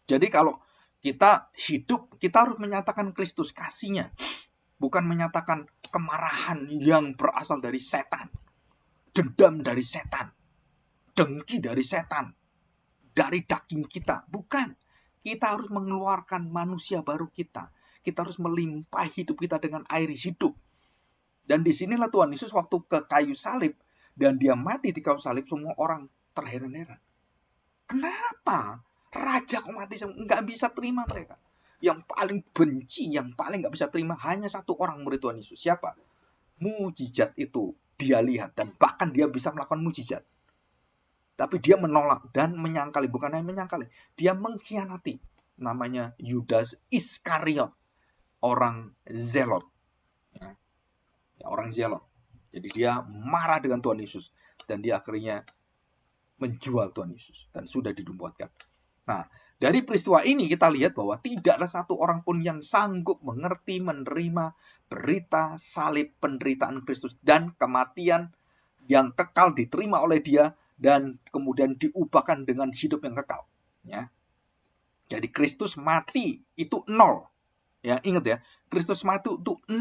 Speaker 1: Jadi kalau kita hidup, kita harus menyatakan Kristus, kasihnya. Bukan menyatakan kemarahan yang berasal dari setan. Dendam dari setan. Dengki dari setan. Dari daging kita. Bukan. Kita harus mengeluarkan manusia baru kita. Kita harus melimpahi hidup kita dengan air hidup. Dan disinilah Tuhan Yesus waktu ke kayu salib dan dia mati di kayu salib, semua orang terheran-heran. Kenapa raja kok mati? Nggak bisa terima mereka. Yang paling benci, yang paling nggak bisa terima hanya satu orang murid Tuhan Yesus. Siapa? Mujizat itu dia lihat dan bahkan dia bisa melakukan mujizat. Tapi dia menolak dan menyangkali. Bukan hanya menyangkali, dia mengkhianati. Namanya Yudas Iskariot, orang zelot. Ya, orang zelot. Jadi dia marah dengan Tuhan Yesus. Dan dia akhirnya menjual Tuhan Yesus. Dan sudah dinubuatkan. Nah, dari peristiwa ini kita lihat bahwa tidak ada satu orang pun yang sanggup mengerti, menerima berita salib, penderitaan Kristus, dan kematian yang kekal diterima oleh dia, dan kemudian diubahkan dengan hidup yang kekal. Ya. Jadi Kristus mati itu 0. Ya, ingat ya, Kristus mati itu 0.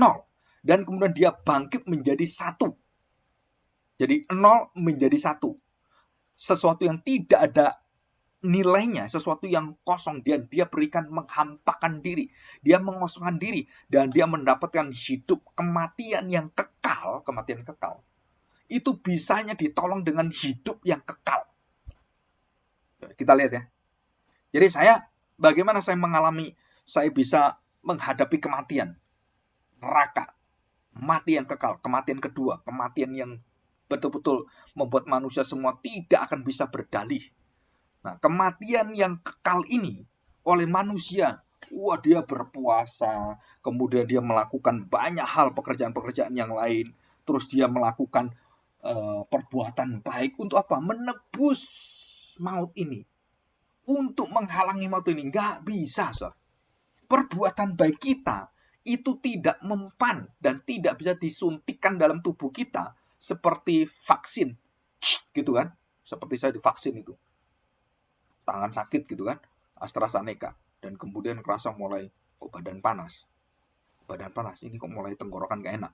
Speaker 1: Dan kemudian dia bangkit menjadi 1. Jadi 0 menjadi 1. Sesuatu yang tidak ada nilainya, sesuatu yang kosong, dia berikan, menghampakan diri, dia mengosongkan diri, dan dia mendapatkan hidup, kematian yang kekal, kematian kekal. Itu bisanya ditolong dengan hidup yang kekal. Kita lihat ya. Jadi bagaimana saya mengalami, saya bisa menghadapi kematian, neraka, mati yang kekal, kematian kedua, kematian yang betul-betul membuat manusia semua tidak akan bisa berdalih. Nah, kematian yang kekal ini oleh manusia, dia berpuasa, kemudian dia melakukan banyak hal, pekerjaan-pekerjaan yang lain, terus dia melakukan perbuatan baik untuk apa? Menebus maut ini. Untuk menghalangi maut ini. Nggak bisa, so. Perbuatan baik kita itu tidak mempan dan tidak bisa disuntikkan dalam tubuh kita seperti vaksin. Gitu kan? Seperti saya divaksin itu. Tangan sakit gitu kan, AstraZeneca, dan kemudian kerasa mulai badan panas, ini kok mulai tenggorokan gak enak.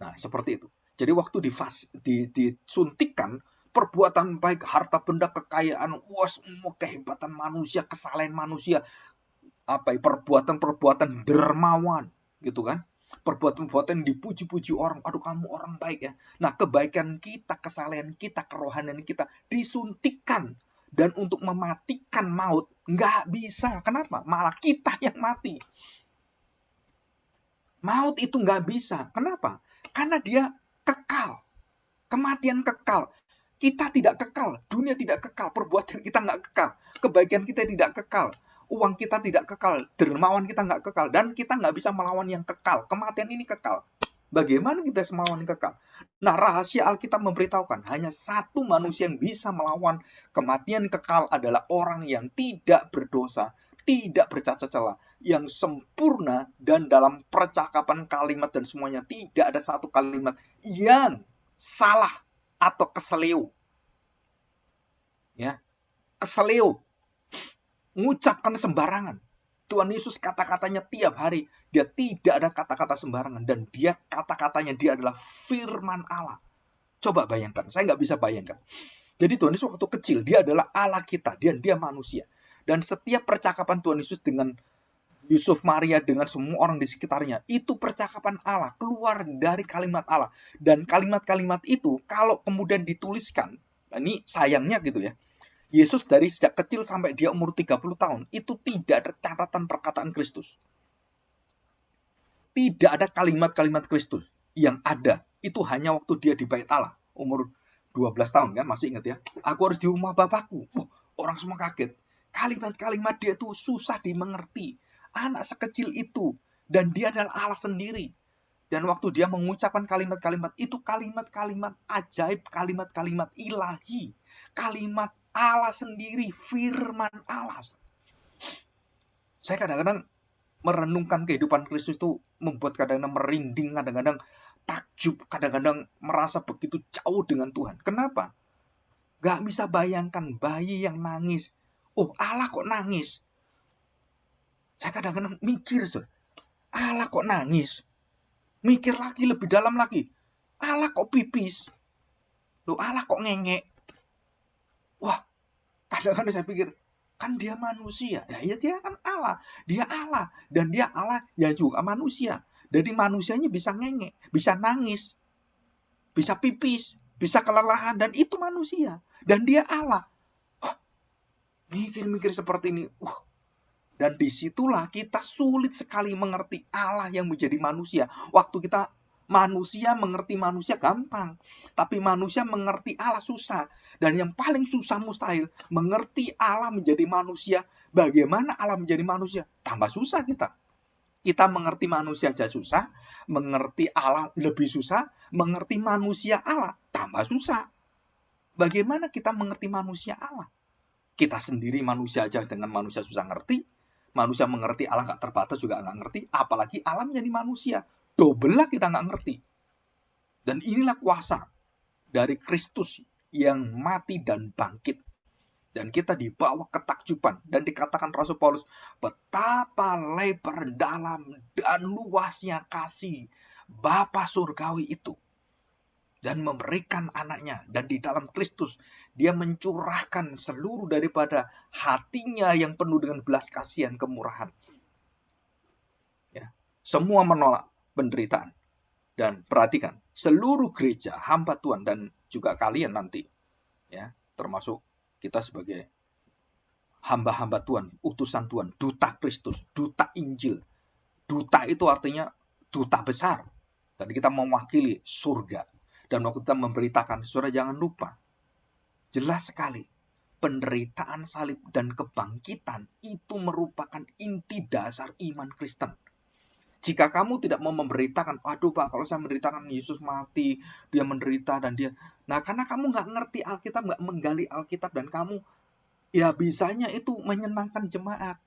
Speaker 1: Nah, seperti itu. Jadi waktu disuntikkan, perbuatan baik, harta benda, kekayaan, semua kehebatan manusia, kesalahan manusia, perbuatan-perbuatan dermawan, gitu kan, perbuatan-perbuatan dipuji-puji orang, aduh kamu orang baik ya. Nah, kebaikan kita, kesalahan kita, kerohanian kita disuntikkan. Dan untuk mematikan maut, nggak bisa. Kenapa? Malah kita yang mati. Maut itu nggak bisa. Kenapa? Karena dia kekal. Kematian kekal. Kita tidak kekal. Dunia tidak kekal. Perbuatan kita nggak kekal. Kebaikan kita tidak kekal. Uang kita tidak kekal. Dermawan kita nggak kekal. Dan kita nggak bisa melawan yang kekal. Kematian ini kekal. Bagaimana kita melawan yang kekal? Nah, rahasia Alkitab memberitahukan hanya satu manusia yang bisa melawan kematian kekal adalah orang yang tidak berdosa, tidak bercacat celah, yang sempurna, dan dalam percakapan kalimat dan semuanya tidak ada satu kalimat yang salah atau keseleo. Ya, keseleo. Mengucapkan sembarangan. Tuhan Yesus kata-katanya tiap hari, dia tidak ada kata-kata sembarangan, dan dia kata-katanya dia adalah firman Allah. Coba bayangkan, saya nggak bisa bayangkan. Jadi Tuhan Yesus waktu kecil, dia adalah Allah kita, dia manusia. Dan setiap percakapan Tuhan Yesus dengan Yusuf, Maria, dengan semua orang di sekitarnya, itu percakapan Allah, keluar dari kalimat Allah. Dan kalimat-kalimat itu, kalau kemudian dituliskan, ini sayangnya gitu ya, Yesus dari sejak kecil sampai dia umur 30 tahun, itu tidak ada catatan perkataan Kristus. Tidak ada kalimat-kalimat Kristus. Yang ada, itu hanya waktu dia di bait Allah. Umur 12 tahun kan, masih ingat ya. Aku harus di rumah Bapakku. Orang semua kaget. Kalimat-kalimat dia itu susah dimengerti. Anak sekecil itu. Dan dia adalah Allah sendiri. Dan waktu dia mengucapkan kalimat-kalimat, itu kalimat-kalimat ajaib, kalimat-kalimat ilahi. Kalimat Allah sendiri, firman Allah. Saya kadang-kadang merenungkan kehidupan Kristus itu membuat kadang-kadang merinding, kadang-kadang takjub, kadang-kadang merasa begitu jauh dengan Tuhan. Kenapa? Gak bisa bayangkan bayi yang nangis. Oh, Allah kok nangis? Saya kadang-kadang mikir, Allah kok nangis? Mikir lagi, lebih dalam lagi. Allah kok pipis? Loh, Allah kok ngengek? Wah, kadang-kadang saya pikir, kan dia manusia. Ya dia kan Allah. Dia Allah. Dan dia Allah ya juga manusia. Jadi manusianya bisa ngengek, bisa nangis, bisa pipis, bisa kelelahan. Dan itu manusia. Dan dia Allah. Mikir-mikir seperti ini. Dan disitulah kita sulit sekali mengerti Allah yang menjadi manusia. Waktu kita manusia mengerti manusia gampang. Tapi manusia mengerti Allah susah. Dan yang paling susah mustahil, mengerti Allah menjadi manusia. Bagaimana Allah menjadi manusia? Tambah susah kita. Kita mengerti manusia aja susah. Mengerti Allah lebih susah. Mengerti manusia Allah tambah susah. Bagaimana kita mengerti manusia Allah? Kita sendiri manusia aja dengan manusia susah ngerti. Manusia mengerti Allah nggak terbatas juga nggak ngerti. Apalagi Allah menjadi manusia. Double lah kita nggak ngerti. Dan inilah kuasa dari Kristus yang mati dan bangkit. Dan kita dibawa ketakjuban. Dan dikatakan Rasul Paulus, betapa lebar, dalam, dan luasnya kasih Bapa surgawi itu. Dan memberikan anaknya. Dan di dalam Kristus, dia mencurahkan seluruh daripada hatinya yang penuh dengan belas kasihan, kemurahan. Ya. Semua menolak penderitaan. Dan perhatikan, seluruh gereja, hamba Tuhan, dan juga kalian nanti, ya, termasuk kita sebagai hamba-hamba Tuhan, utusan Tuhan, duta Kristus, duta Injil. Duta itu artinya duta besar. Dan kita mewakili surga. Dan waktu kita memberitakan, saudara jangan lupa, jelas sekali, penderitaan salib dan kebangkitan itu merupakan inti dasar iman Kristen. Jika kamu tidak mau memberitakan, aduh Pak, kalau saya memberitakan Yesus mati, dia menderita dan dia... Nah, karena kamu nggak ngerti Alkitab, nggak menggali Alkitab, dan kamu, ya bisanya itu menyenangkan jemaat.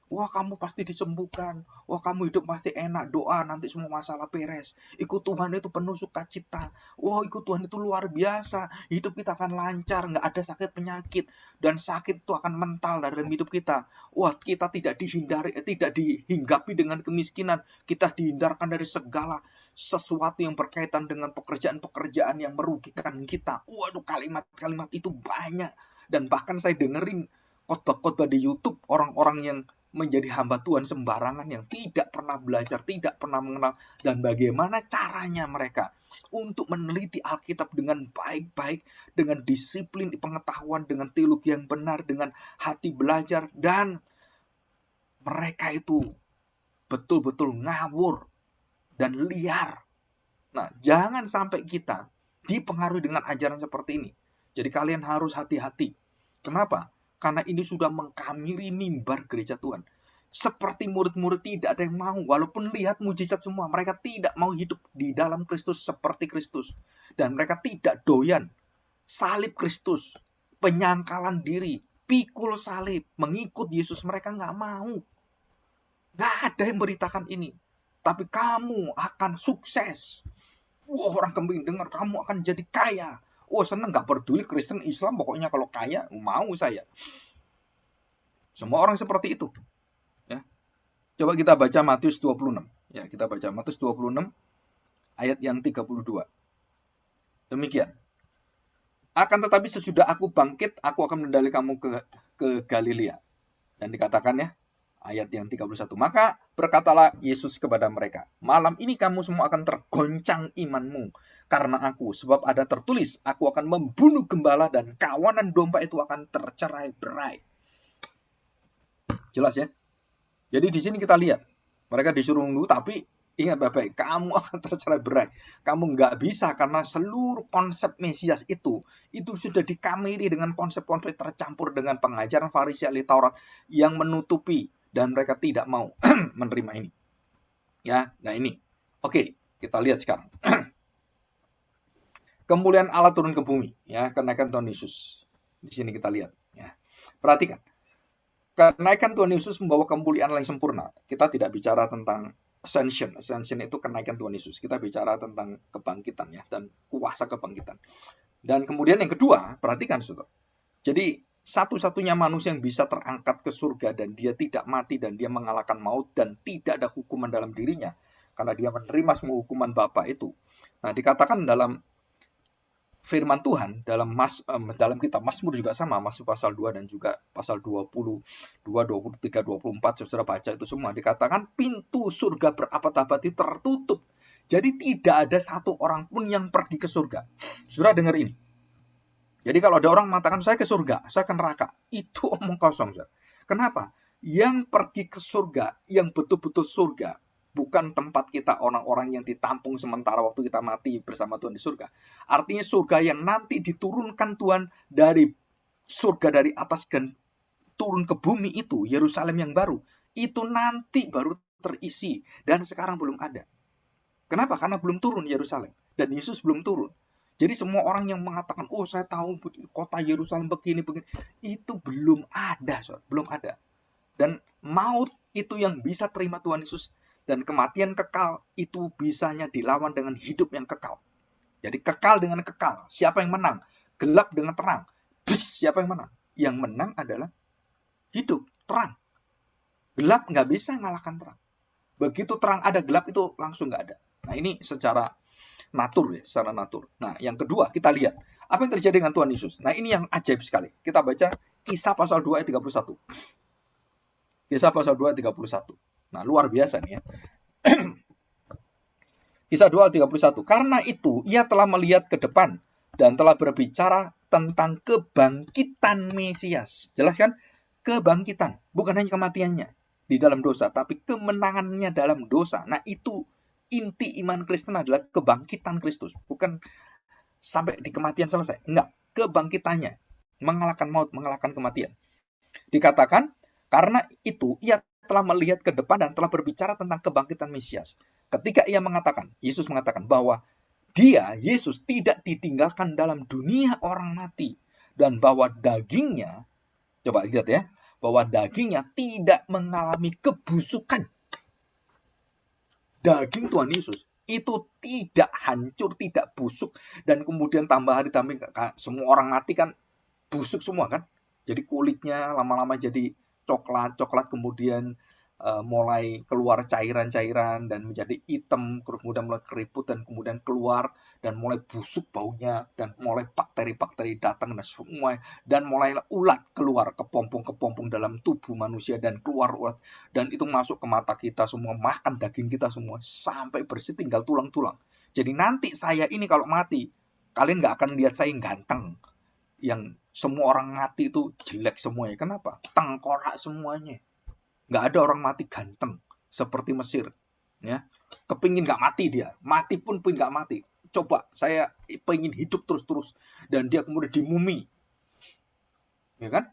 Speaker 1: Wah, kamu pasti disembuhkan. Wah, kamu hidup pasti enak. Doa, nanti semua masalah beres. Ikut Tuhan itu penuh sukacita. Wah, ikut Tuhan itu luar biasa. Hidup kita akan lancar, nggak ada sakit penyakit. Dan sakit itu akan mental dalam hidup kita. Wah, kita tidak dihinggapi dengan kemiskinan. Kita dihindarkan dari segala sesuatu yang berkaitan dengan pekerjaan-pekerjaan yang merugikan kita. Waduh, kalimat-kalimat itu banyak. Dan bahkan saya dengerin khotbah-khotbah di YouTube orang-orang yang menjadi hamba Tuhan sembarangan yang tidak pernah belajar, tidak pernah mengenal, dan bagaimana caranya mereka untuk meneliti Alkitab dengan baik-baik, dengan disiplin pengetahuan, dengan teologi yang benar, dengan hati belajar, dan mereka itu betul-betul ngawur dan liar. Nah, jangan sampai kita dipengaruhi dengan ajaran seperti ini. Jadi kalian harus hati-hati. Kenapa? Karena ini sudah mengkamiri mimbar gereja Tuhan. Seperti murid-murid tidak ada yang mau. Walaupun lihat mujizat semua. Mereka tidak mau hidup di dalam Kristus seperti Kristus. Dan mereka tidak doyan. Salib Kristus. Penyangkalan diri. Pikul salib. Mengikut Yesus. Mereka nggak mau. Nggak ada yang beritakan ini. Tapi kamu akan sukses. Wah, orang kambing dengar kamu akan jadi kaya. Oh, seneng, nggak peduli Kristen Islam, pokoknya kalau kaya mau saya. Semua orang seperti itu. Ya. Coba kita baca Matius 26. Ya, kita baca Matius 26 ayat yang 32. Demikian. Akan tetapi sesudah aku bangkit, aku akan mendali kamu ke Galilea. Dan dikatakan ya, ayat yang 31. Maka berkatalah Yesus kepada mereka, malam ini kamu semua akan tergoncang imanmu karena aku. Sebab ada tertulis, aku akan membunuh gembala dan kawanan domba itu akan tercerai-berai. Jelas ya? Jadi di sini kita lihat, mereka disuruh nunggu, tapi ingat baik-baik, kamu akan tercerai-berai. Kamu nggak bisa karena seluruh konsep Mesias itu sudah dikamiri dengan konsep-konsep tercampur dengan pengajaran Farisi ahli Taurat yang menutupi. Dan mereka tidak mau menerima ini. Ya, nah ini. Oke, kita lihat sekarang. Kemuliaan Allah turun ke bumi. Ya, kenaikan Tuhan Yesus. Di sini kita lihat. Ya. Perhatikan. Kenaikan Tuhan Yesus membawa kemuliaan yang sempurna. Kita tidak bicara tentang ascension. Ascension itu kenaikan Tuhan Yesus. Kita bicara tentang kebangkitan ya, dan kuasa kebangkitan. Dan kemudian yang kedua, perhatikan saudara. Jadi satu-satunya manusia yang bisa terangkat ke surga dan dia tidak mati dan dia mengalahkan maut dan tidak ada hukuman dalam dirinya karena dia menerima semua hukuman Bapa itu. Nah, dikatakan dalam firman Tuhan dalam kitab Mazmur juga sama, Mazmur pasal 2 dan juga pasal 22, 23, 24, saudara baca itu semua, dikatakan pintu surga berabad-abad itu tertutup. Jadi tidak ada satu orang pun yang pergi ke surga. Saudara dengar ini. Jadi kalau ada orang mengatakan saya ke surga, saya ke neraka, itu omong kosong. Saudara. Kenapa? Yang pergi ke surga, yang betul-betul surga, bukan tempat kita orang-orang yang ditampung sementara waktu kita mati bersama Tuhan di surga. Artinya surga yang nanti diturunkan Tuhan dari surga dari atas dan turun ke bumi itu, Yerusalem yang baru, itu nanti baru terisi dan sekarang belum ada. Kenapa? Karena belum turun Yerusalem dan Yesus belum turun. Jadi semua orang yang mengatakan, oh saya tahu kota Yerusalem begini, itu belum ada, belum ada. Dan maut itu yang bisa terima Tuhan Yesus. Dan kematian kekal itu bisanya dilawan dengan hidup yang kekal. Jadi kekal dengan kekal. Siapa yang menang? Gelap dengan terang. Siapa yang menang? Yang menang adalah hidup, terang. Gelap nggak bisa ngalahkan terang. Begitu terang ada, gelap itu langsung nggak ada. Nah ini secara natur ya, secara natur. Nah yang kedua kita lihat apa yang terjadi dengan Tuhan Yesus. Nah ini yang ajaib sekali. Kita baca Kisah pasal 2 ayat 31. Kisah pasal 2 ayat 31. Nah, luar biasa nih ya. Kisah 2 ayat 31. Karena itu, ia telah melihat ke depan dan telah berbicara tentang kebangkitan Mesias. Jelas kan? Kebangkitan. Bukan hanya kematiannya di dalam dosa, tapi kemenangannya dalam dosa. Nah, itu inti iman Kristen adalah kebangkitan Kristus. Bukan sampai di kematian selesai. Enggak. Kebangkitannya. Mengalahkan maut, mengalahkan kematian. Dikatakan, karena itu, ia telah melihat ke depan dan telah berbicara tentang kebangkitan Mesias. Ketika ia mengatakan, Yesus mengatakan bahwa dia, Yesus, tidak ditinggalkan dalam dunia orang mati. Dan bahwa dagingnya, coba lihat ya, bahwa dagingnya tidak mengalami kebusukan. Daging Tuhan Yesus itu tidak hancur, tidak busuk. Dan kemudian tambah hari semua orang mati kan busuk semua kan. Jadi kulitnya lama-lama jadi coklat kemudian mulai keluar cairan-cairan dan menjadi hitam, kemudian mulai keriput dan kemudian keluar dan mulai busuk baunya dan mulai bakteri-bakteri datang dan semua dan mulai ulat keluar kepompong-kepompong dalam tubuh manusia dan keluar ulat dan itu masuk ke mata kita semua, makan daging kita semua sampai bersih tinggal tulang-tulang. Jadi nanti saya ini kalau mati, kalian nggak akan lihat saya yang ganteng, yang semua orang mati itu jelek semuanya. Kenapa? Tengkorak semuanya. Nggak ada orang mati ganteng seperti Mesir. Ya, kepingin nggak mati dia. Mati pun nggak mati. Coba saya pengen hidup terus-terus. Dan dia kemudian dimumi. Ya kan?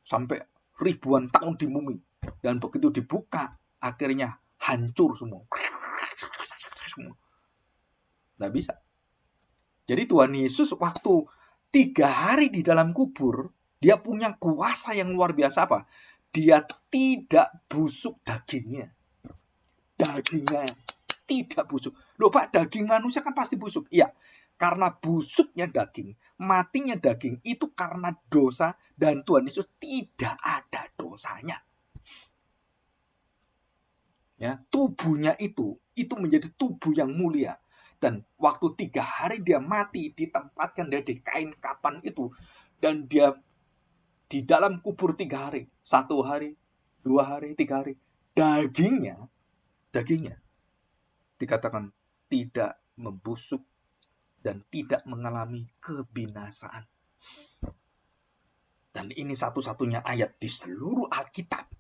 Speaker 1: Sampai ribuan tahun dimumi. Dan begitu dibuka, akhirnya hancur semua. Nggak bisa. Jadi Tuhan Yesus waktu 3 hari di dalam kubur, dia punya kuasa yang luar biasa apa? Dia tidak busuk dagingnya. Dagingnya tidak busuk. Loh Pak, daging manusia kan pasti busuk. Iya, karena busuknya daging, matinya daging, itu karena dosa dan Tuhan Yesus tidak ada dosanya. Ya, tubuhnya itu menjadi tubuh yang mulia. Dan waktu 3 hari dia mati, ditempatkan dia di kain kapan itu. Dan dia di dalam kubur 3 hari. 1 hari, 2 hari, 3 hari. Dagingnya dikatakan tidak membusuk dan tidak mengalami kebinasaan. Dan ini satu-satunya ayat di seluruh Alkitab.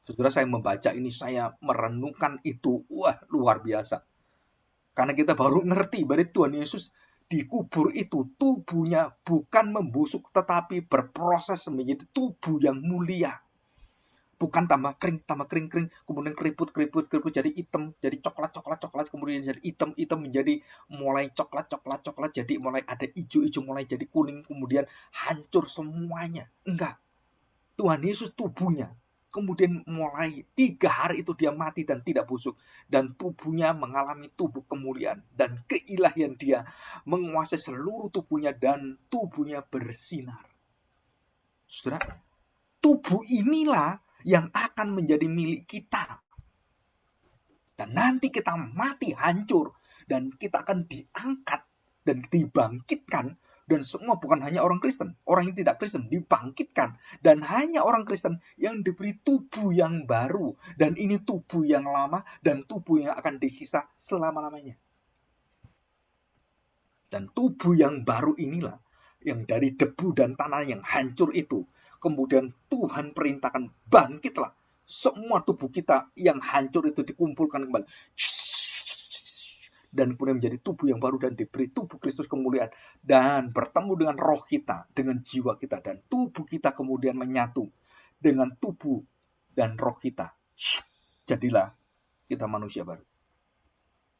Speaker 1: Saudara, saya membaca ini, saya merenungkan itu. Wah, luar biasa. Karena kita baru ngerti bahwa Tuhan Yesus di kubur itu tubuhnya bukan membusuk tetapi berproses menjadi tubuh yang mulia. Bukan tambah kering, kemudian keriput jadi hitam, jadi coklat, kemudian jadi hitam menjadi mulai coklat, jadi mulai ada hijau, mulai jadi kuning, kemudian hancur semuanya. Enggak. Tuhan Yesus tubuhnya. Kemudian mulai 3 hari itu dia mati dan tidak busuk. Dan tubuhnya mengalami tubuh kemuliaan. Dan keilahian dia menguasai seluruh tubuhnya dan tubuhnya bersinar. Saudara, tubuh inilah yang akan menjadi milik kita. Dan nanti kita mati hancur. Dan kita akan diangkat dan dibangkitkan. Dan semua bukan hanya orang Kristen. Orang yang tidak Kristen dibangkitkan. Dan hanya orang Kristen yang diberi tubuh yang baru. Dan ini tubuh yang lama dan tubuh yang akan disiksa selama-lamanya. Dan tubuh yang baru inilah yang dari debu dan tanah yang hancur itu. Kemudian Tuhan perintahkan bangkitlah. Semua tubuh kita yang hancur itu dikumpulkan kembali. Dan kemudian menjadi tubuh yang baru dan diberi tubuh Kristus kemuliaan. Dan bertemu dengan roh kita, dengan jiwa kita. Dan tubuh kita kemudian menyatu dengan tubuh dan roh kita. Jadilah kita manusia baru.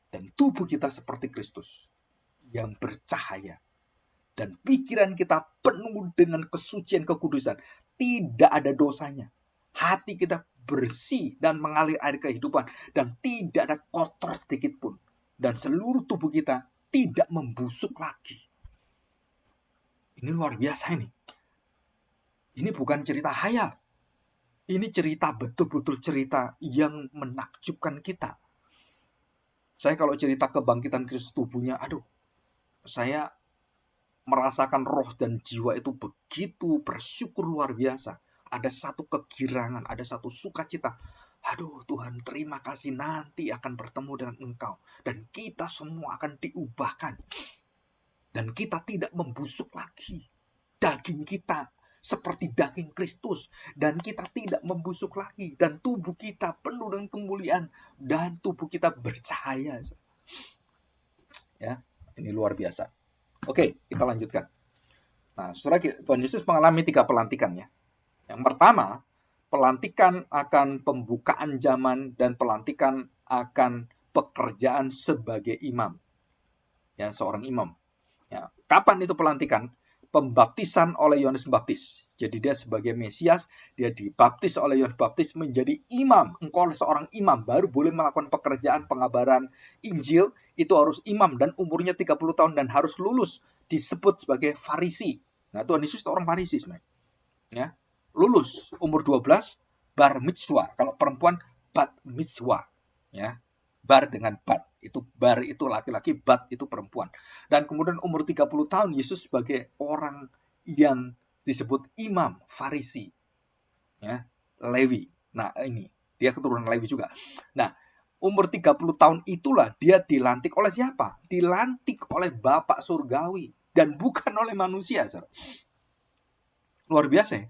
Speaker 1: Dan tubuh kita seperti Kristus yang bercahaya. Dan pikiran kita penuh dengan kesucian kekudusan. Tidak ada dosanya. Hati kita bersih dan mengalir air kehidupan. Dan tidak ada kotor sedikit pun. Dan seluruh tubuh kita tidak membusuk lagi. Ini luar biasa ini. Ini bukan cerita hayal. Ini cerita betul-betul cerita yang menakjubkan kita. Saya kalau cerita kebangkitan Kristus tubuhnya, saya merasakan roh dan jiwa itu begitu bersyukur luar biasa. Ada satu kegirangan, ada satu sukacita. Tuhan, terima kasih, nanti akan bertemu dengan Engkau. Dan kita semua akan diubahkan. Dan kita tidak membusuk lagi. Daging kita seperti daging Kristus. Dan kita tidak membusuk lagi. Dan tubuh kita penuh dengan kemuliaan. Dan tubuh kita bercahaya. Ya, ini luar biasa. Oke, kita lanjutkan. Nah, saudara, Tuhan Yesus mengalami 3 pelantikan ya. Yang pertama, pelantikan akan pembukaan zaman dan pelantikan akan pekerjaan sebagai imam. Ya, seorang imam. Ya, kapan itu pelantikan? Pembaptisan oleh Yohanes Pembaptis. Jadi dia sebagai Mesias, dia dibaptis oleh Yohanes Pembaptis menjadi imam. Engkau seorang imam, baru boleh melakukan pekerjaan pengabaran Injil. Itu harus imam dan umurnya 30 tahun dan harus lulus. Disebut sebagai Farisi. Nah, Tuhan Yesus itu orang Farisi sebenarnya. Ya. Lulus umur 12 bar mitzvah. Kalau perempuan bat mitzvah, ya. Bar dengan bat. Itu bar itu laki-laki, bat itu perempuan. Dan kemudian umur 30 tahun Yesus sebagai orang yang disebut imam Farisi. Ya, Lewi. Nah, ini dia keturunan Lewi juga. Nah, umur 30 tahun itulah dia dilantik oleh siapa? Dilantik oleh Bapa Surgawi dan bukan oleh manusia. Luar biasa ya.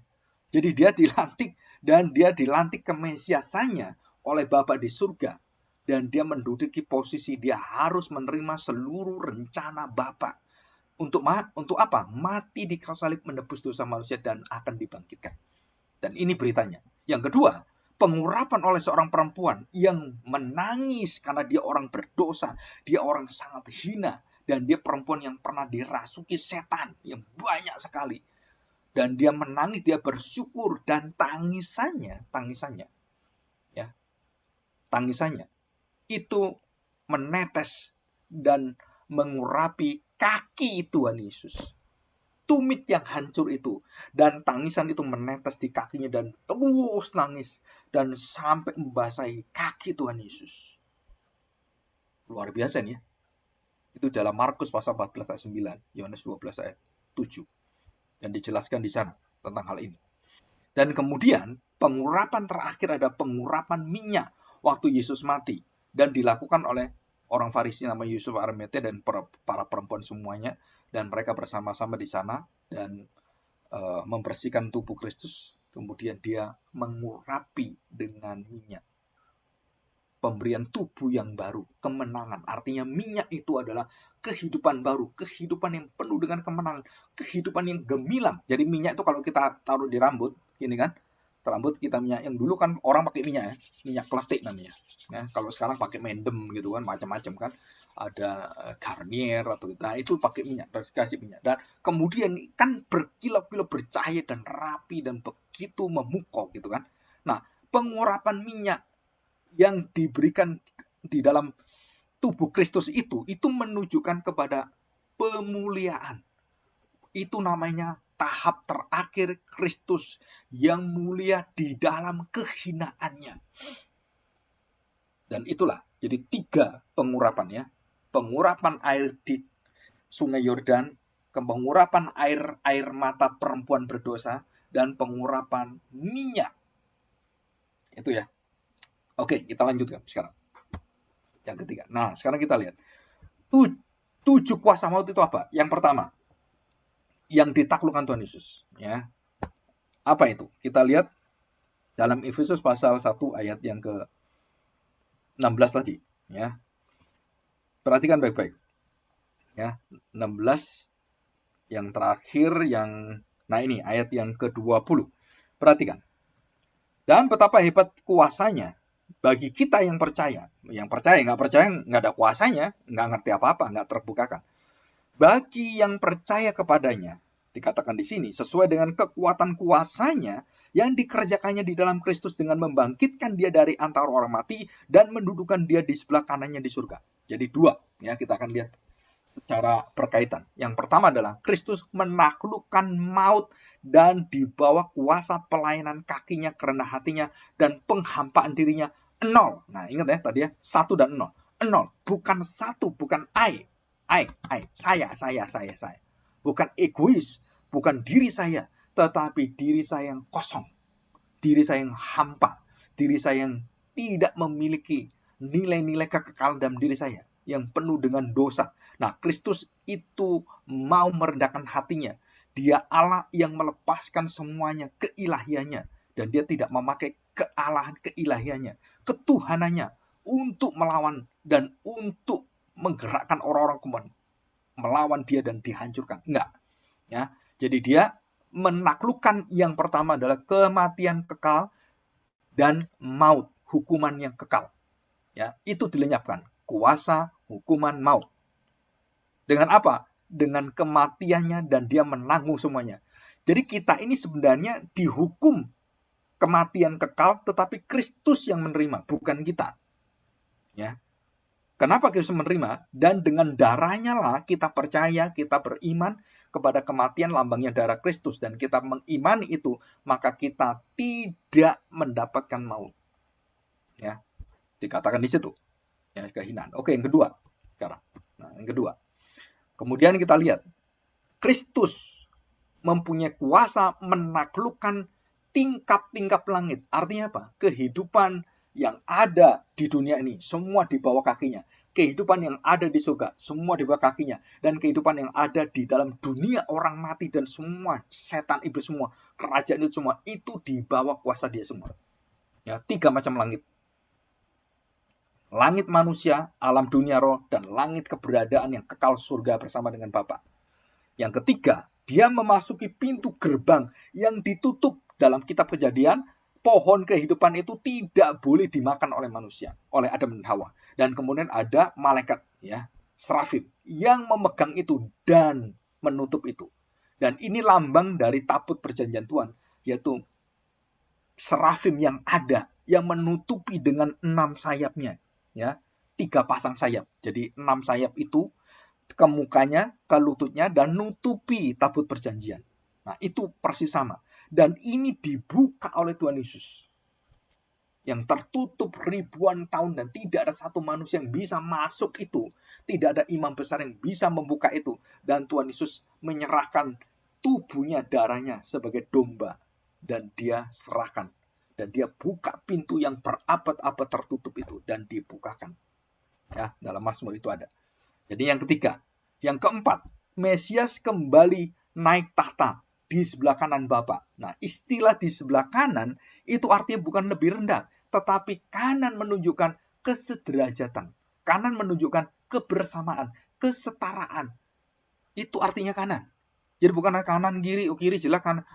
Speaker 1: Jadi dia dilantik dan dia dilantik kemesiasannya oleh Bapa di surga. Dan dia menduduki posisi dia harus menerima seluruh rencana Bapa. Untuk apa? Mati di kayu salib menebus dosa manusia dan akan dibangkitkan. Dan ini beritanya. Yang kedua, pengurapan oleh seorang perempuan yang menangis karena dia orang berdosa. Dia orang sangat hina. Dan dia perempuan yang pernah dirasuki setan yang banyak sekali. Dan dia menangis, dia bersyukur, dan tangisannya itu menetes dan mengurapi kaki Tuhan Yesus. Tumit yang hancur itu, dan tangisan itu menetes di kakinya dan terus nangis dan sampai membasahi kaki Tuhan Yesus. Luar biasa nih ya. Itu dalam Markus pasal 14 ayat 9, Yohanes 12 ayat 7. Dan dijelaskan di sana tentang hal ini. Dan kemudian pengurapan terakhir ada pengurapan minyak waktu Yesus mati. Dan dilakukan oleh orang Farisi namanya Yusuf Arimatea dan para perempuan semuanya. Dan mereka bersama-sama di sana dan membersihkan tubuh Kristus. Kemudian dia mengurapi dengan minyak. Pemberian tubuh yang baru, kemenangan. Artinya minyak itu adalah kehidupan baru, kehidupan yang penuh dengan kemenangan, kehidupan yang gemilang. Jadi minyak itu kalau kita taruh di rambut, ini kan, rambut kita minyak. Yang dulu kan orang pakai minyak ya, minyak kletik namanya. Ya, kalau sekarang pakai mendem gitu kan, macam-macam kan. Ada Garnier atau itu pakai minyak, kasih minyak. Dan kemudian kan berkilau-kilau bercahaya dan rapi dan begitu memukau gitu kan. Nah, pengurapan minyak yang diberikan di dalam tubuh Kristus itu menunjukkan kepada pemuliaan. Itu namanya tahap terakhir Kristus yang mulia di dalam kehinaannya. Dan itulah, jadi 3 pengurapan ya. Pengurapan air di Sungai Yordan, pengurapan air mata perempuan berdosa, dan pengurapan minyak. Itu ya. Oke, kita lanjutkan sekarang. Yang ketiga. Nah, sekarang kita lihat. 7 kuasa maut itu apa? Yang pertama, yang ditaklukkan Tuhan Yesus. Ya. Apa itu? Kita lihat dalam Efesus pasal 1 ayat yang ke-16 tadi. Ya. Perhatikan baik-baik. Ya, 16 yang terakhir nah ini ayat yang ke-20. Perhatikan. Dan betapa hebat kuasanya bagi kita yang percaya. Yang percaya, nggak ada kuasanya, nggak ngerti apa-apa, nggak terbukakan. Bagi yang percaya kepadanya, dikatakan di sini, sesuai dengan kekuatan kuasanya yang dikerjakannya di dalam Kristus dengan membangkitkan dia dari antara orang mati dan mendudukan dia di sebelah kanannya di surga. Jadi 2, ya kita akan lihat secara berkaitan. Yang pertama adalah Kristus menaklukkan maut dan di bawah kuasa pelayanan kakinya, kerendah hatinya, dan penghampaan dirinya 0. Nah, ingat ya tadi ya, 1 dan 0. 0, bukan 1, bukan saya. Bukan egois, bukan diri saya, tetapi diri saya yang kosong. Diri saya yang hampa, diri saya yang tidak memiliki nilai-nilai kekekalan dalam diri saya, yang penuh dengan dosa. Nah, Kristus itu mau merendahkan hatinya. Dia Allah yang melepaskan semuanya keilahiannya. Dan dia tidak memakai kealahan keilahiannya, ketuhanannya, untuk melawan dan untuk menggerakkan orang-orang kuman melawan dia dan dihancurkan. Enggak. Ya. Jadi dia menaklukkan yang pertama adalah kematian kekal dan maut, hukuman yang kekal. Ya, itu dilenyapkan. Kuasa hukuman maut. Dengan apa? Dengan kematiannya dan dia menanggung semuanya. Jadi kita ini sebenarnya dihukum kematian kekal, tetapi Kristus yang menerima, bukan kita. Ya. Kenapa Kristus menerima? Dan dengan darahnya lah kita percaya, kita beriman kepada kematian lambangnya darah Kristus. Dan kita mengimani itu, maka kita tidak mendapatkan maut. Ya. Dikatakan di situ. Ya, kehinaan. Oke, yang kedua. Sekarang. Nah, yang kedua. Kemudian kita lihat, Kristus mempunyai kuasa menaklukkan tingkap-tingkap langit. Artinya apa? Kehidupan yang ada di dunia ini, semua di bawah kakinya. Kehidupan yang ada di surga, semua di bawah kakinya. Dan kehidupan yang ada di dalam dunia orang mati dan semua, setan, iblis semua, kerajaan itu semua, itu di bawah kuasa dia semua. Ya, 3 macam langit. Langit manusia, alam dunia roh, dan langit keberadaan yang kekal surga bersama dengan Bapa. Yang ketiga, dia memasuki pintu gerbang yang ditutup dalam kitab Kejadian. Pohon kehidupan itu tidak boleh dimakan oleh manusia, oleh Adam dan Hawa. Dan kemudian ada malaikat, ya, serafim, yang memegang itu dan menutup itu. Dan ini lambang dari tabut perjanjian Tuhan, yaitu serafim yang ada, yang menutupi dengan 6 sayapnya. Ya, 3 pasang sayap. Jadi 6 sayap itu ke mukanya, ke lututnya, dan nutupi tabut perjanjian. Nah, itu persis sama. Dan ini dibuka oleh Tuhan Yesus. Yang tertutup ribuan tahun dan tidak ada satu manusia yang bisa masuk itu. Tidak ada imam besar yang bisa membuka itu. Dan Tuhan Yesus menyerahkan tubuhnya, darahnya sebagai domba. Dan dia serahkan. Dan dia buka pintu yang berabad-abad tertutup itu. Dan dibukakan. Ya, dalam Mazmur itu ada. Jadi yang ketiga. Yang keempat, Mesias kembali naik tahta di sebelah kanan Bapa. Nah, istilah di sebelah kanan itu artinya bukan lebih rendah, tetapi kanan menunjukkan kesederajatan. Kanan menunjukkan kebersamaan, kesetaraan. Itu artinya kanan. Jadi bukan kanan kiri, kiri jelas kanan.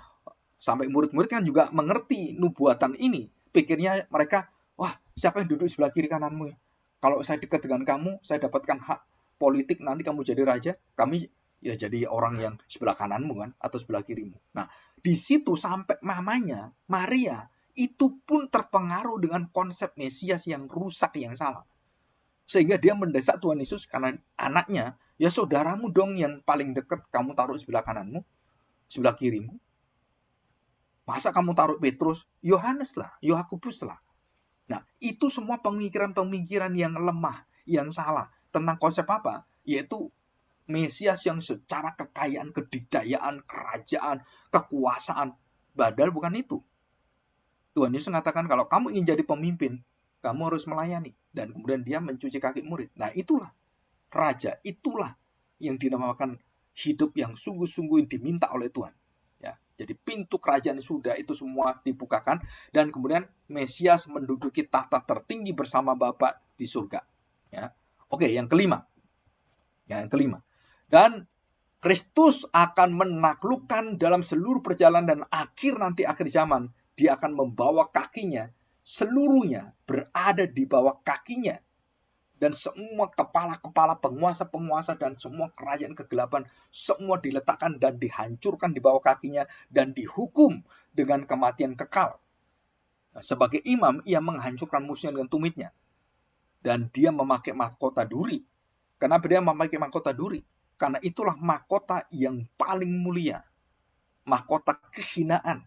Speaker 1: Sampai murid-murid kan juga mengerti nubuatan ini. Pikirnya mereka, wah, siapa yang duduk sebelah kiri kananmu ya? Kalau saya dekat dengan kamu, saya dapatkan hak politik, nanti kamu jadi raja, kami ya jadi orang yang sebelah kananmu kan, atau sebelah kirimu. Nah, di situ sampai mamanya, Maria, itu pun terpengaruh dengan konsep Mesias yang rusak, yang salah. Sehingga dia mendesak Tuhan Yesus karena anaknya, ya saudaramu dong yang paling dekat kamu taruh sebelah kananmu, sebelah kirimu. Masa kamu taruh Petrus? Yohanes lah, Yakobus lah. Nah, itu semua pemikiran-pemikiran yang lemah, yang salah. Tentang konsep apa? Yaitu Mesias yang secara kekayaan, kedikdayaan, kerajaan, kekuasaan. Padahal bukan itu. Tuhan Yesus mengatakan kalau kamu ingin jadi pemimpin, kamu harus melayani. Dan kemudian dia mencuci kaki murid. Nah, itulah raja, itulah yang dinamakan hidup yang sungguh-sungguh diminta oleh Tuhan. Ya, jadi pintu kerajaan sudah itu semua dibukakan dan kemudian Mesias menduduki tahta tertinggi bersama Bapa di surga. Ya. Oke, yang kelima. Yang kelima. Dan Kristus akan menaklukkan dalam seluruh perjalanan dan nanti akhir zaman, dia akan membawa kakinya, seluruhnya berada di bawah kakinya. Dan semua kepala-kepala penguasa-penguasa dan semua kerajaan kegelapan semua diletakkan dan dihancurkan di bawah kakinya dan dihukum dengan kematian kekal. Nah, sebagai imam, ia menghancurkan musuhnya dengan tumitnya. Dan dia memakai mahkota duri. Kenapa dia memakai mahkota duri? Karena itulah mahkota yang paling mulia. Mahkota kehinaan.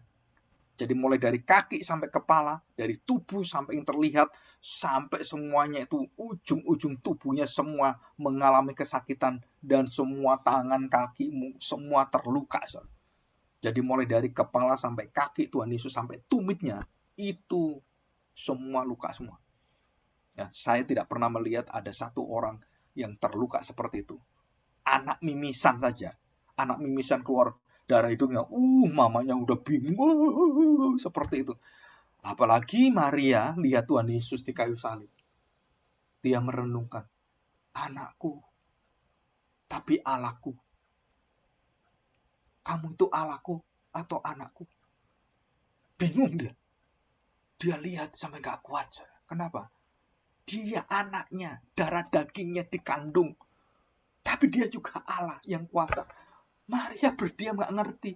Speaker 1: Jadi mulai dari kaki sampai kepala, dari tubuh sampai yang terlihat, sampai semuanya itu ujung-ujung tubuhnya semua mengalami kesakitan dan semua tangan kakimu semua terluka. Jadi mulai dari kepala sampai kaki Tuhan Yesus sampai tumitnya itu semua luka semua. Ya, saya tidak pernah melihat ada satu orang yang terluka seperti itu. Anak mimisan saja, anak mimisan keluar darah hidungnya, mamanya udah bingung, seperti itu. Apalagi Maria lihat Tuhan Yesus di kayu salib. Dia merenungkan, anakku, tapi Allahku. Kamu itu Allahku atau anakku? Bingung dia. Dia lihat sampai gak kuat. Kenapa? Dia anaknya, darah dagingnya dikandung. Tapi dia juga Allah yang kuasa. Maria berdiam gak ngerti.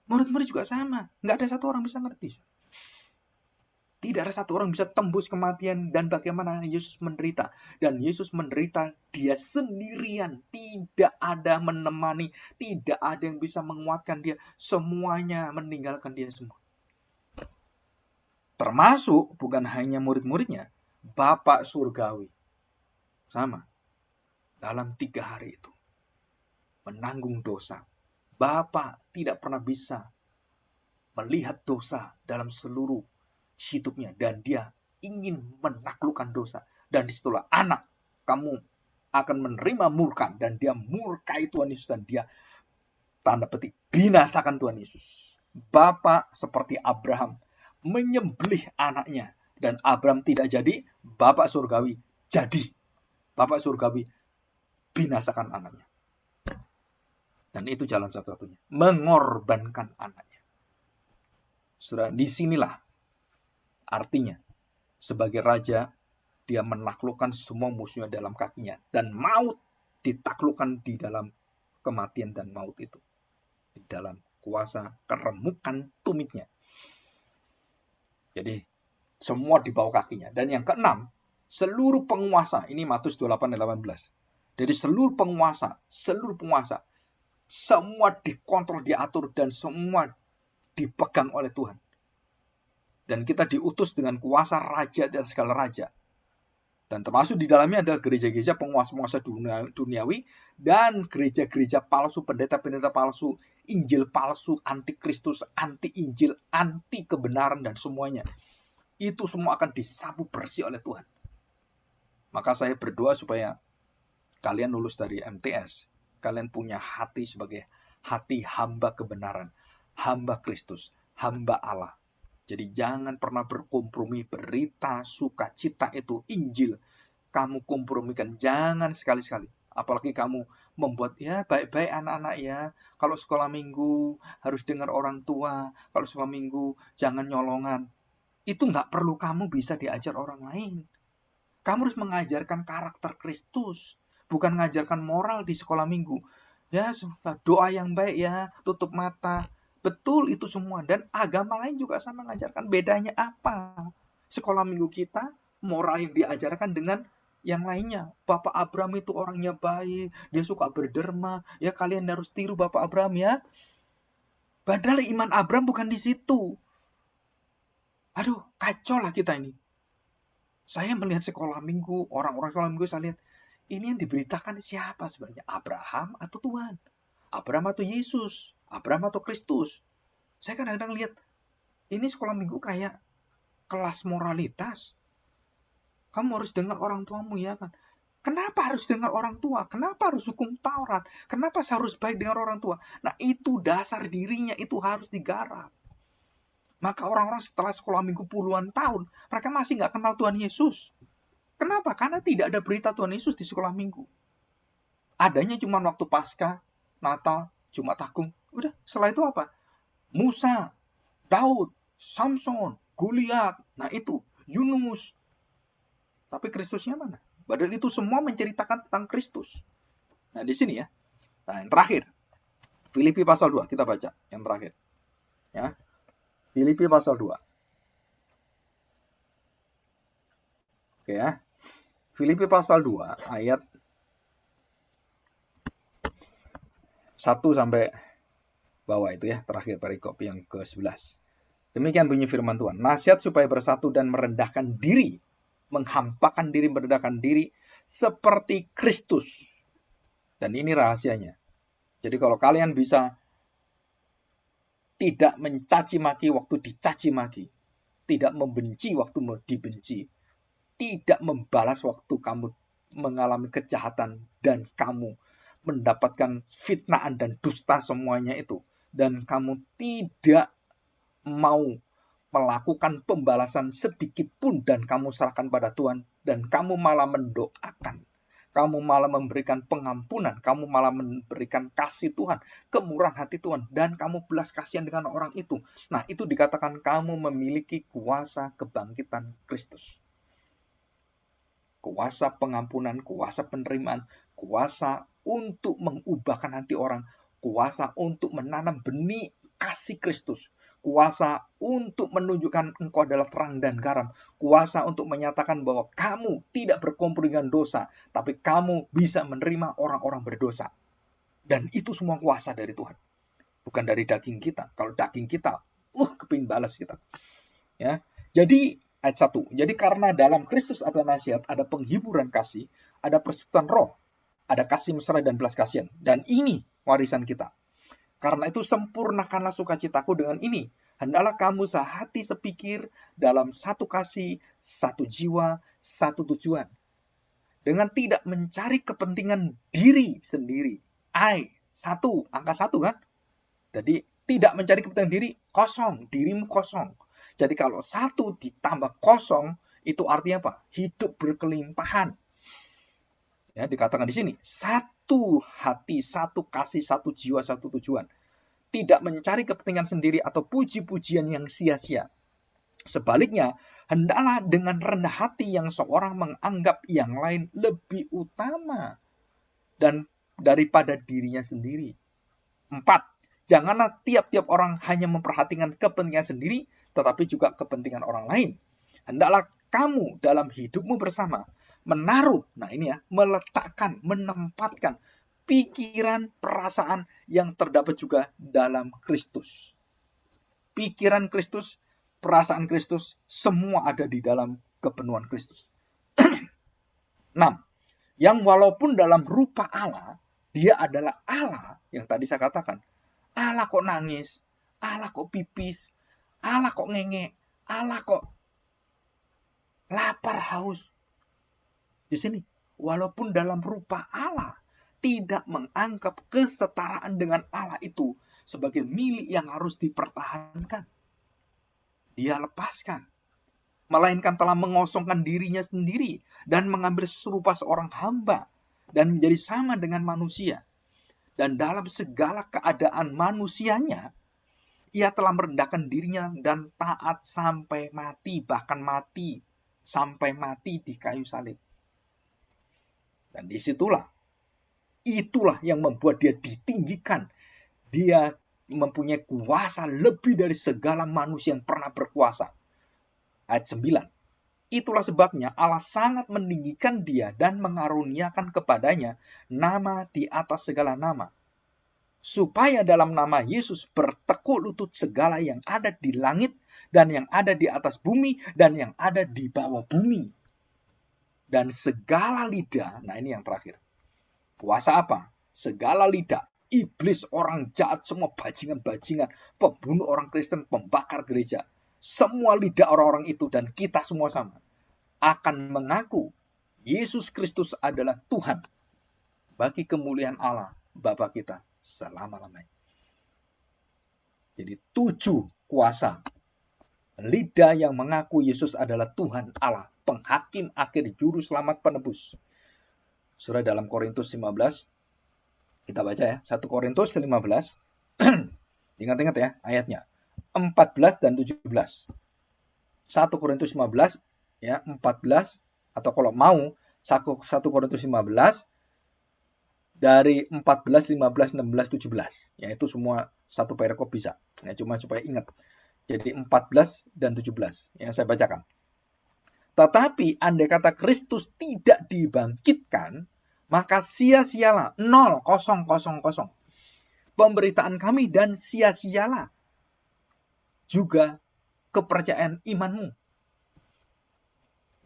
Speaker 1: Murid-murid juga sama. Gak ada satu orang bisa ngerti. Tidak ada satu orang bisa tembus kematian dan bagaimana Yesus menderita. Dan Yesus menderita dia sendirian. Tidak ada menemani. Tidak ada yang bisa menguatkan dia. Semuanya meninggalkan dia semua. Termasuk bukan hanya murid-muridnya. Bapak surgawi. Sama. Dalam 3 hari itu. Menanggung dosa. Bapa tidak pernah bisa melihat dosa dalam seluruh hidupnya. Dan dia ingin menaklukkan dosa. Dan disitulah anak, kamu akan menerima murka. Dan dia murkai Tuhan Yesus. Dan dia, tanda petik, binasakan Tuhan Yesus. Bapa seperti Abraham menyembelih anaknya. Dan Abraham tidak jadi, Bapak surgawi jadi. Bapak surgawi binasakan anaknya. Dan itu jalan satu-satunya. Mengorbankan anaknya. Saudara, disinilah artinya. Sebagai raja, dia menaklukkan semua musuhnya dalam kakinya. Dan maut ditaklukkan di dalam kematian dan maut itu. Di dalam kuasa keremukan tumitnya. Jadi, semua di bawah kakinya. Dan yang keenam, seluruh penguasa. Ini Matius 28:18. Jadi seluruh penguasa, semua dikontrol, diatur, dan semua dipegang oleh Tuhan. Dan kita diutus dengan kuasa raja di atas segala raja. Dan termasuk di dalamnya ada gereja-gereja penguasa-penguasa duniawi dan gereja-gereja palsu, pendeta-pendeta palsu, Injil palsu, anti-Kristus, anti-Injil, anti-kebenaran, dan semuanya. Itu semua akan disapu bersih oleh Tuhan. Maka saya berdoa supaya kalian lulus dari MTS. Kalian punya hati sebagai hati hamba kebenaran, hamba Kristus, hamba Allah. Jadi jangan pernah berkompromi. Berita sukacita itu Injil kamu kompromikan. Jangan sekali-sekali. Apalagi kamu membuat ya baik-baik anak-anak ya. Kalau sekolah minggu harus dengar orang tua. Kalau sekolah minggu jangan nyolongan. Itu nggak perlu kamu bisa diajar orang lain. Kamu harus mengajarkan karakter Kristus. Bukan mengajarkan moral di sekolah minggu. Ya, doa yang baik ya, tutup mata. Betul itu semua. Dan agama lain juga sama mengajarkan. Bedanya apa? Sekolah minggu kita, moral yang diajarkan dengan yang lainnya. Bapak Abraham itu orangnya baik, dia suka berderma. Ya kalian harus tiru Bapak Abraham ya. Padahal iman Abraham bukan di situ. Aduh, kacau lah kita ini. Saya melihat sekolah minggu, orang-orang sekolah minggu saya lihat, ini yang diberitakan siapa sebenarnya? Abraham atau Tuhan? Abraham atau Yesus? Abraham atau Kristus? Saya kadang-kadang lihat, ini sekolah minggu kayak kelas moralitas. Kamu harus dengar orang tuamu ya kan. Kenapa harus dengar orang tua? Kenapa harus hukum Taurat? Kenapa harus baik dengan orang tua? Nah itu dasar dirinya, itu harus digarap. Maka orang-orang setelah sekolah minggu puluhan tahun, mereka masih nggak kenal Tuhan Yesus. Kenapa? Karena tidak ada berita Tuhan Yesus di sekolah minggu. Adanya cuma waktu Paskah, Natal, Jumat Agung. Udah, setelah itu apa? Musa, Daud, Samson, Goliat. Nah itu, Yunus. Tapi Kristusnya mana? Padahal itu semua menceritakan tentang Kristus. Nah, di sini ya. Nah, yang terakhir. Filipi pasal 2, kita baca yang terakhir. Ya. Filipi pasal 2. Oke ya. Filipi pasal 2 ayat 1 sampai bawah itu ya, terakhir perikop yang ke-11. Demikian bunyi firman Tuhan. Nasihat supaya bersatu dan merendahkan diri, menghampakan diri, merendahkan diri seperti Kristus. Dan ini rahasianya. Jadi kalau kalian bisa tidak mencaci maki waktu dicaci maki, tidak membenci waktu dibenci, tidak membalas waktu kamu mengalami kejahatan dan kamu mendapatkan fitnaan dan dusta semuanya itu, dan kamu tidak mau melakukan pembalasan sedikit pun dan kamu serahkan pada Tuhan, dan kamu malah mendoakan, kamu malah memberikan pengampunan, kamu malah memberikan kasih Tuhan, kemurahan hati Tuhan, dan kamu belas kasihan dengan orang itu. Nah, itu dikatakan kamu memiliki kuasa kebangkitan Kristus. Kuasa pengampunan, kuasa penerimaan, kuasa untuk mengubahkan hati orang, kuasa untuk menanam benih kasih Kristus, kuasa untuk menunjukkan engkau adalah terang dan garam, kuasa untuk menyatakan bahwa kamu tidak berkumpul dengan dosa, tapi kamu bisa menerima orang-orang berdosa. Dan itu semua kuasa dari Tuhan, bukan dari daging kita. Kalau daging kita, kepingin balas kita. Ya, jadi ayat 1. Jadi karena dalam Kristus ada nasihat, ada penghiburan kasih, ada persekutuan roh, ada kasih mesra dan belas kasihan. Dan ini warisan kita. Karena itu sempurnakanlah sukacitaku dengan ini. Hendaklah kamu sehati sepikir dalam satu kasih, satu jiwa, satu tujuan. Dengan tidak mencari kepentingan diri sendiri. Angka 1 kan? Jadi tidak mencari kepentingan diri, kosong. Dirimu kosong. Jadi kalau 1 ditambah kosong, itu artinya apa? Hidup berkelimpahan. Ya, dikatakan di sini, satu hati, satu kasih, satu jiwa, satu tujuan. Tidak mencari kepentingan sendiri atau puji-pujian yang sia-sia. Sebaliknya, hendaklah dengan rendah hati yang seorang menganggap yang lain lebih utama dan daripada dirinya sendiri. 4. Janganlah tiap-tiap orang hanya memperhatikan kepentingan sendiri, tetapi juga kepentingan orang lain. Hendaklah kamu dalam hidupmu bersama menaruh, meletakkan, menempatkan pikiran, perasaan yang terdapat juga dalam Kristus. Pikiran Kristus, perasaan Kristus, semua ada di dalam kepenuhan Kristus. 6. Yang walaupun dalam rupa Allah, dia adalah Allah yang tadi saya katakan. Allah kok nangis, Allah kok pipis, Allah kok ngengek, Allah kok lapar haus. Di sini, walaupun dalam rupa Allah, tidak menganggap kesetaraan dengan Allah itu sebagai milik yang harus dipertahankan. Dia lepaskan. Melainkan telah mengosongkan dirinya sendiri dan mengambil serupa seorang hamba. dan menjadi sama dengan manusia. Dan dalam segala keadaan manusianya, ia telah merendahkan dirinya dan taat sampai mati, bahkan mati, sampai mati di kayu salib. Dan itulah yang membuat dia ditinggikan. Dia mempunyai kuasa lebih dari segala manusia yang pernah berkuasa. Ayat 9. Itulah sebabnya Allah sangat meninggikan dia dan mengaruniakan kepadanya nama di atas segala nama. Supaya dalam nama Yesus bertekuk lutut segala yang ada di langit dan yang ada di atas bumi dan yang ada di bawah bumi. Dan segala lidah, nah ini yang terakhir. Kuasa apa? Segala lidah. Iblis, orang jahat, semua bajingan-bajingan, pembunuh orang Kristen, pembakar gereja. Semua lidah orang-orang itu dan kita semua sama akan mengaku Yesus Kristus adalah Tuhan bagi kemuliaan Allah Bapa kita selama-lamanya. Jadi 7 kuasa lidah yang mengaku Yesus adalah Tuhan Allah, penghakim akhir, juru selamat, penebus. Surah dalam Korintus 15, kita baca ya, 1 Korintus 15, ingat-ingat ya ayatnya, 14 dan 17. 1 Korintus 15, ya 14, atau kalau mau 1 Korintus 15, dari 14, 15, 16, 17. Ya itu semua satu perikop bisa. Ya, cuma supaya ingat. Jadi 14 dan 17 yang saya bacakan. Tetapi andai kata Kristus tidak dibangkitkan, maka sia-sialah 0,000 pemberitaan kami dan sia-sialah juga kepercayaan imanmu.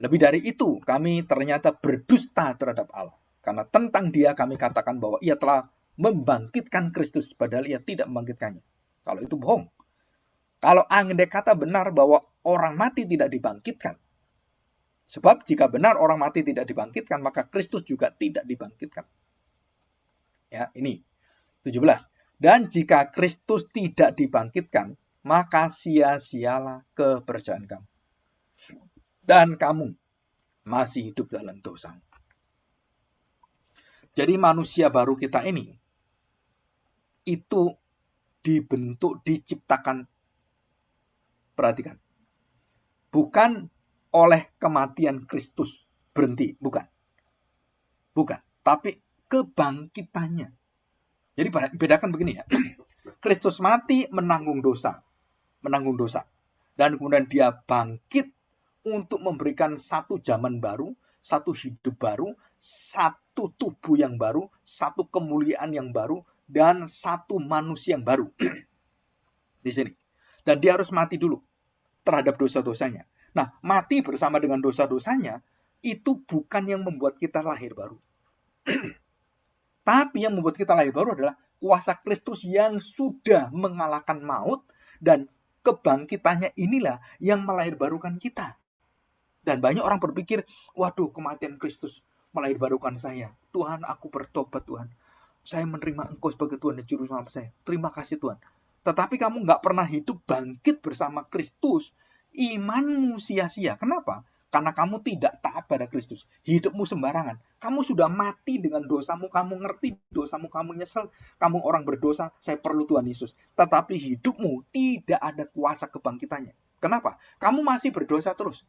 Speaker 1: Lebih dari itu, kami ternyata berdusta terhadap Allah. Karena tentang dia kami katakan bahwa ia telah membangkitkan Kristus, padahal ia tidak membangkitkannya. Kalau itu bohong. Kalau andai kata benar bahwa orang mati tidak dibangkitkan. Sebab jika benar orang mati tidak dibangkitkan, maka Kristus juga tidak dibangkitkan. Ya, ini 17. Dan jika Kristus tidak dibangkitkan, maka sia-sialah kepercayaan kamu. Dan kamu masih hidup dalam dosa. Jadi manusia baru kita ini itu dibentuk, diciptakan, perhatikan, bukan oleh kematian Kristus berhenti, bukan, tapi kebangkitannya. Jadi bedakan begini ya, Kristus mati menanggung dosa, dan kemudian dia bangkit untuk memberikan satu zaman baru, satu hidup baru, satu tubuh yang baru, satu kemuliaan yang baru, dan satu manusia yang baru. Di sini. Dan dia harus mati dulu terhadap dosa-dosanya. Nah, mati bersama dengan dosa-dosanya, itu bukan yang membuat kita lahir baru. Tapi yang membuat kita lahir baru adalah kuasa Kristus yang sudah mengalahkan maut, dan kebangkitannya inilah yang melahirbarukan kita. Dan banyak orang berpikir, waduh, kematian Kristus melahirbarukan saya. Tuhan, aku bertobat Tuhan. Saya menerima Engkau sebagai Tuhan dan Juru Selamat saya. Terima kasih Tuhan. Tetapi kamu nggak pernah hidup bangkit bersama Kristus. Imanmu sia-sia. Kenapa? Karena kamu tidak taat pada Kristus. Hidupmu sembarangan. Kamu sudah mati dengan dosamu. Kamu ngerti dosamu. Kamu nyesel. Kamu orang berdosa. Saya perlu Tuhan Yesus. Tetapi hidupmu tidak ada kuasa kebangkitannya. Kenapa? Kamu masih berdosa terus.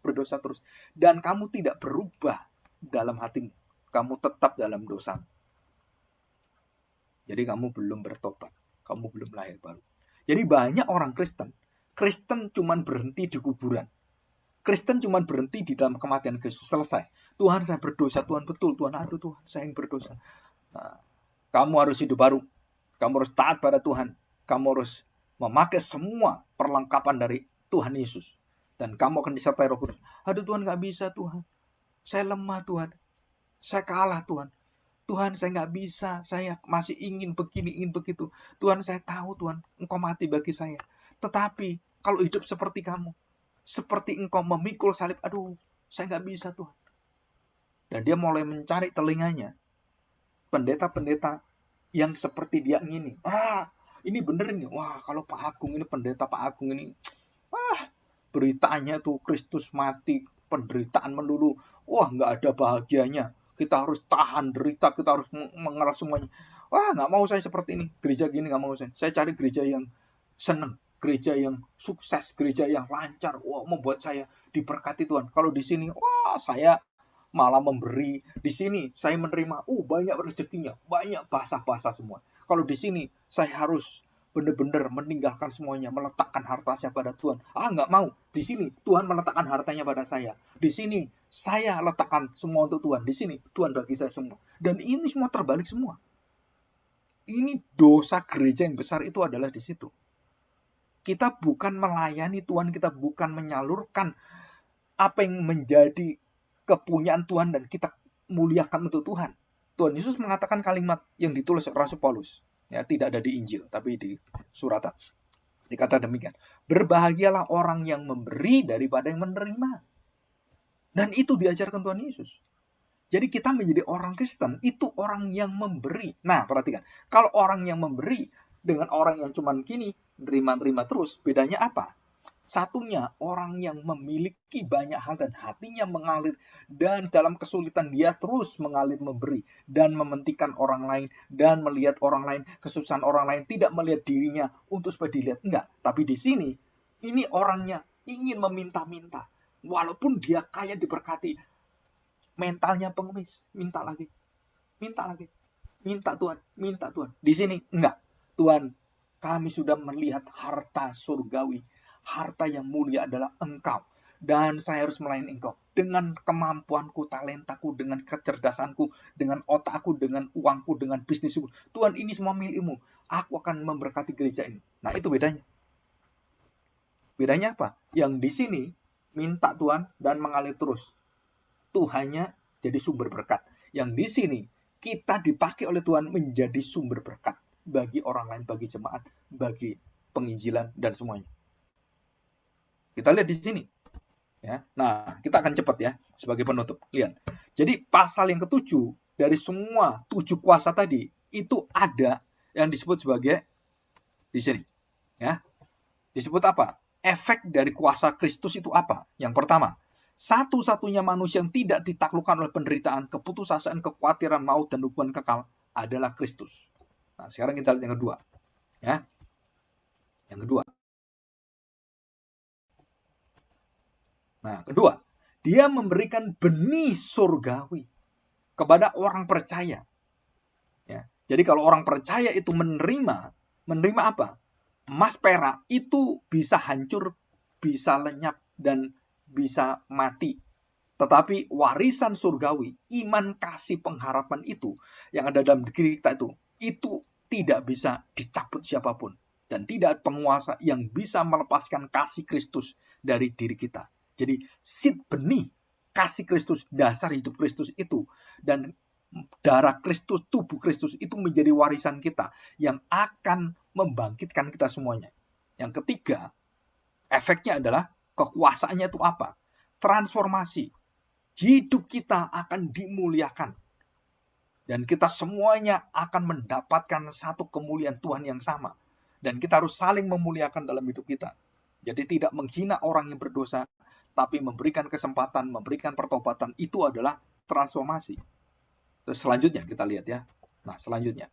Speaker 1: Dan kamu tidak berubah dalam hatimu. Kamu tetap dalam dosa. Jadi kamu belum bertobat. Kamu belum lahir baru. Jadi banyak orang Kristen cuman berhenti di kuburan. Kristen cuman berhenti di dalam kematian Kristus. Selesai. Tuhan, saya berdosa. Tuhan, betul. Tuhan, aduh Tuhan, saya yang berdosa. Nah, kamu harus hidup baru. Kamu harus taat pada Tuhan. Kamu harus memakai semua perlengkapan dari Tuhan Yesus. Dan kamu akan disertai Roh Kudus. Aduh Tuhan, gak bisa Tuhan. Saya lemah Tuhan. Saya kalah Tuhan. Tuhan, saya nggak bisa, saya masih ingin begini, ingin begitu. Tuhan, saya tahu Tuhan, Engkau mati bagi saya. Tetapi, kalau hidup seperti kamu, seperti Engkau memikul salib, aduh, saya nggak bisa Tuhan. Dan dia mulai mencari telinganya, pendeta-pendeta yang seperti dia ingini. Ini bener nih, wah kalau Pak Agung ini, pendeta Pak Agung ini, beritanya tuh Kristus mati, penderitaan melulu, wah nggak ada bahagianya. kita harus tahan derita, kita harus mengalah semuanya. Wah, nggak mau saya seperti ini. Gereja gini nggak mau saya. Saya cari gereja yang seneng, gereja yang sukses, gereja yang lancar. Wah, membuat saya diberkati Tuhan. Kalau di sini, wah, saya malah memberi. Di sini saya menerima, banyak rezekinya, banyak bahasa-bahasa semua. Kalau di sini saya harus benar-benar meninggalkan semuanya, meletakkan harta saya pada Tuhan. Nggak mau. Di sini Tuhan meletakkan hartanya pada saya. Di sini saya letakkan semua untuk Tuhan. Di sini Tuhan bagi saya semua. Dan ini semua terbalik semua. Ini dosa gereja yang besar itu adalah di situ. Kita bukan melayani Tuhan, kita bukan menyalurkan apa yang menjadi kepunyaan Tuhan dan kita muliakan untuk Tuhan. Tuhan Yesus mengatakan kalimat yang ditulis Rasul Paulus. Ya, tidak ada di Injil, tapi di suratan. Dikata demikian. Berbahagialah orang yang memberi daripada yang menerima. Dan itu diajarkan Tuhan Yesus. Jadi kita menjadi orang Kristen, itu orang yang memberi. Nah, perhatikan. Kalau orang yang memberi dengan orang yang cuman gini, nerima-nerima terus, bedanya apa? Satunya orang yang memiliki banyak hal dan hatinya mengalir, dan dalam kesulitan dia terus mengalir memberi dan mementingkan orang lain dan melihat orang lain, kesusahan orang lain, tidak melihat dirinya untuk supaya dilihat. Enggak, tapi di sini ini orangnya ingin meminta-minta. Walaupun dia kaya diberkati, mentalnya pengemis, minta lagi. Minta lagi. Minta Tuhan, minta Tuhan. Di sini enggak. Tuhan, kami sudah melihat harta surgawi. Harta yang mulia adalah Engkau. Dan saya harus melayani Engkau. Dengan kemampuanku, talentaku, dengan kecerdasanku, dengan otakku, dengan uangku, dengan bisnisku. Tuhan, ini semua milikmu. Aku akan memberkati gereja ini. Nah, itu bedanya. Bedanya apa? Yang di sini, minta Tuhan dan mengalir terus. Tuhannya jadi sumber berkat. Yang di sini, kita dipakai oleh Tuhan menjadi sumber berkat. Bagi orang lain, bagi jemaat, bagi penginjilan, dan semuanya. Kita lihat di sini. Ya. Nah, kita akan cepat ya sebagai penutup. Lihat. Jadi pasal yang ke-7 dari semua 7 kuasa tadi itu ada yang disebut sebagai di sini. Ya. Disebut apa? Efek dari kuasa Kristus itu apa? Yang pertama, satu-satunya manusia yang tidak ditaklukkan oleh penderitaan, keputusasaan, kekhawatiran, maut, dan hukuman kekal adalah Kristus. Nah, sekarang kita lihat yang kedua. Ya. Yang kedua. Nah, kedua, dia memberikan benih surgawi kepada orang percaya. Ya. Jadi kalau orang percaya itu menerima apa? Emas perak itu bisa hancur, bisa lenyap, dan bisa mati. Tetapi warisan surgawi, iman, kasih, pengharapan itu yang ada dalam diri kita itu tidak bisa dicabut siapapun. Dan tidak ada penguasa yang bisa melepaskan kasih Kristus dari diri kita. Jadi seed benih kasih Kristus, dasar hidup Kristus itu, dan darah Kristus, tubuh Kristus itu menjadi warisan kita yang akan membangkitkan kita semuanya. Yang ketiga, efeknya adalah kekuasaannya itu apa? Transformasi. Hidup kita akan dimuliakan. Dan kita semuanya akan mendapatkan satu kemuliaan Tuhan yang sama. Dan kita harus saling memuliakan dalam hidup kita. Jadi tidak menghina orang yang berdosa, tapi memberikan kesempatan, memberikan pertobatan, itu adalah transformasi. Terus selanjutnya kita lihat ya. Nah, selanjutnya.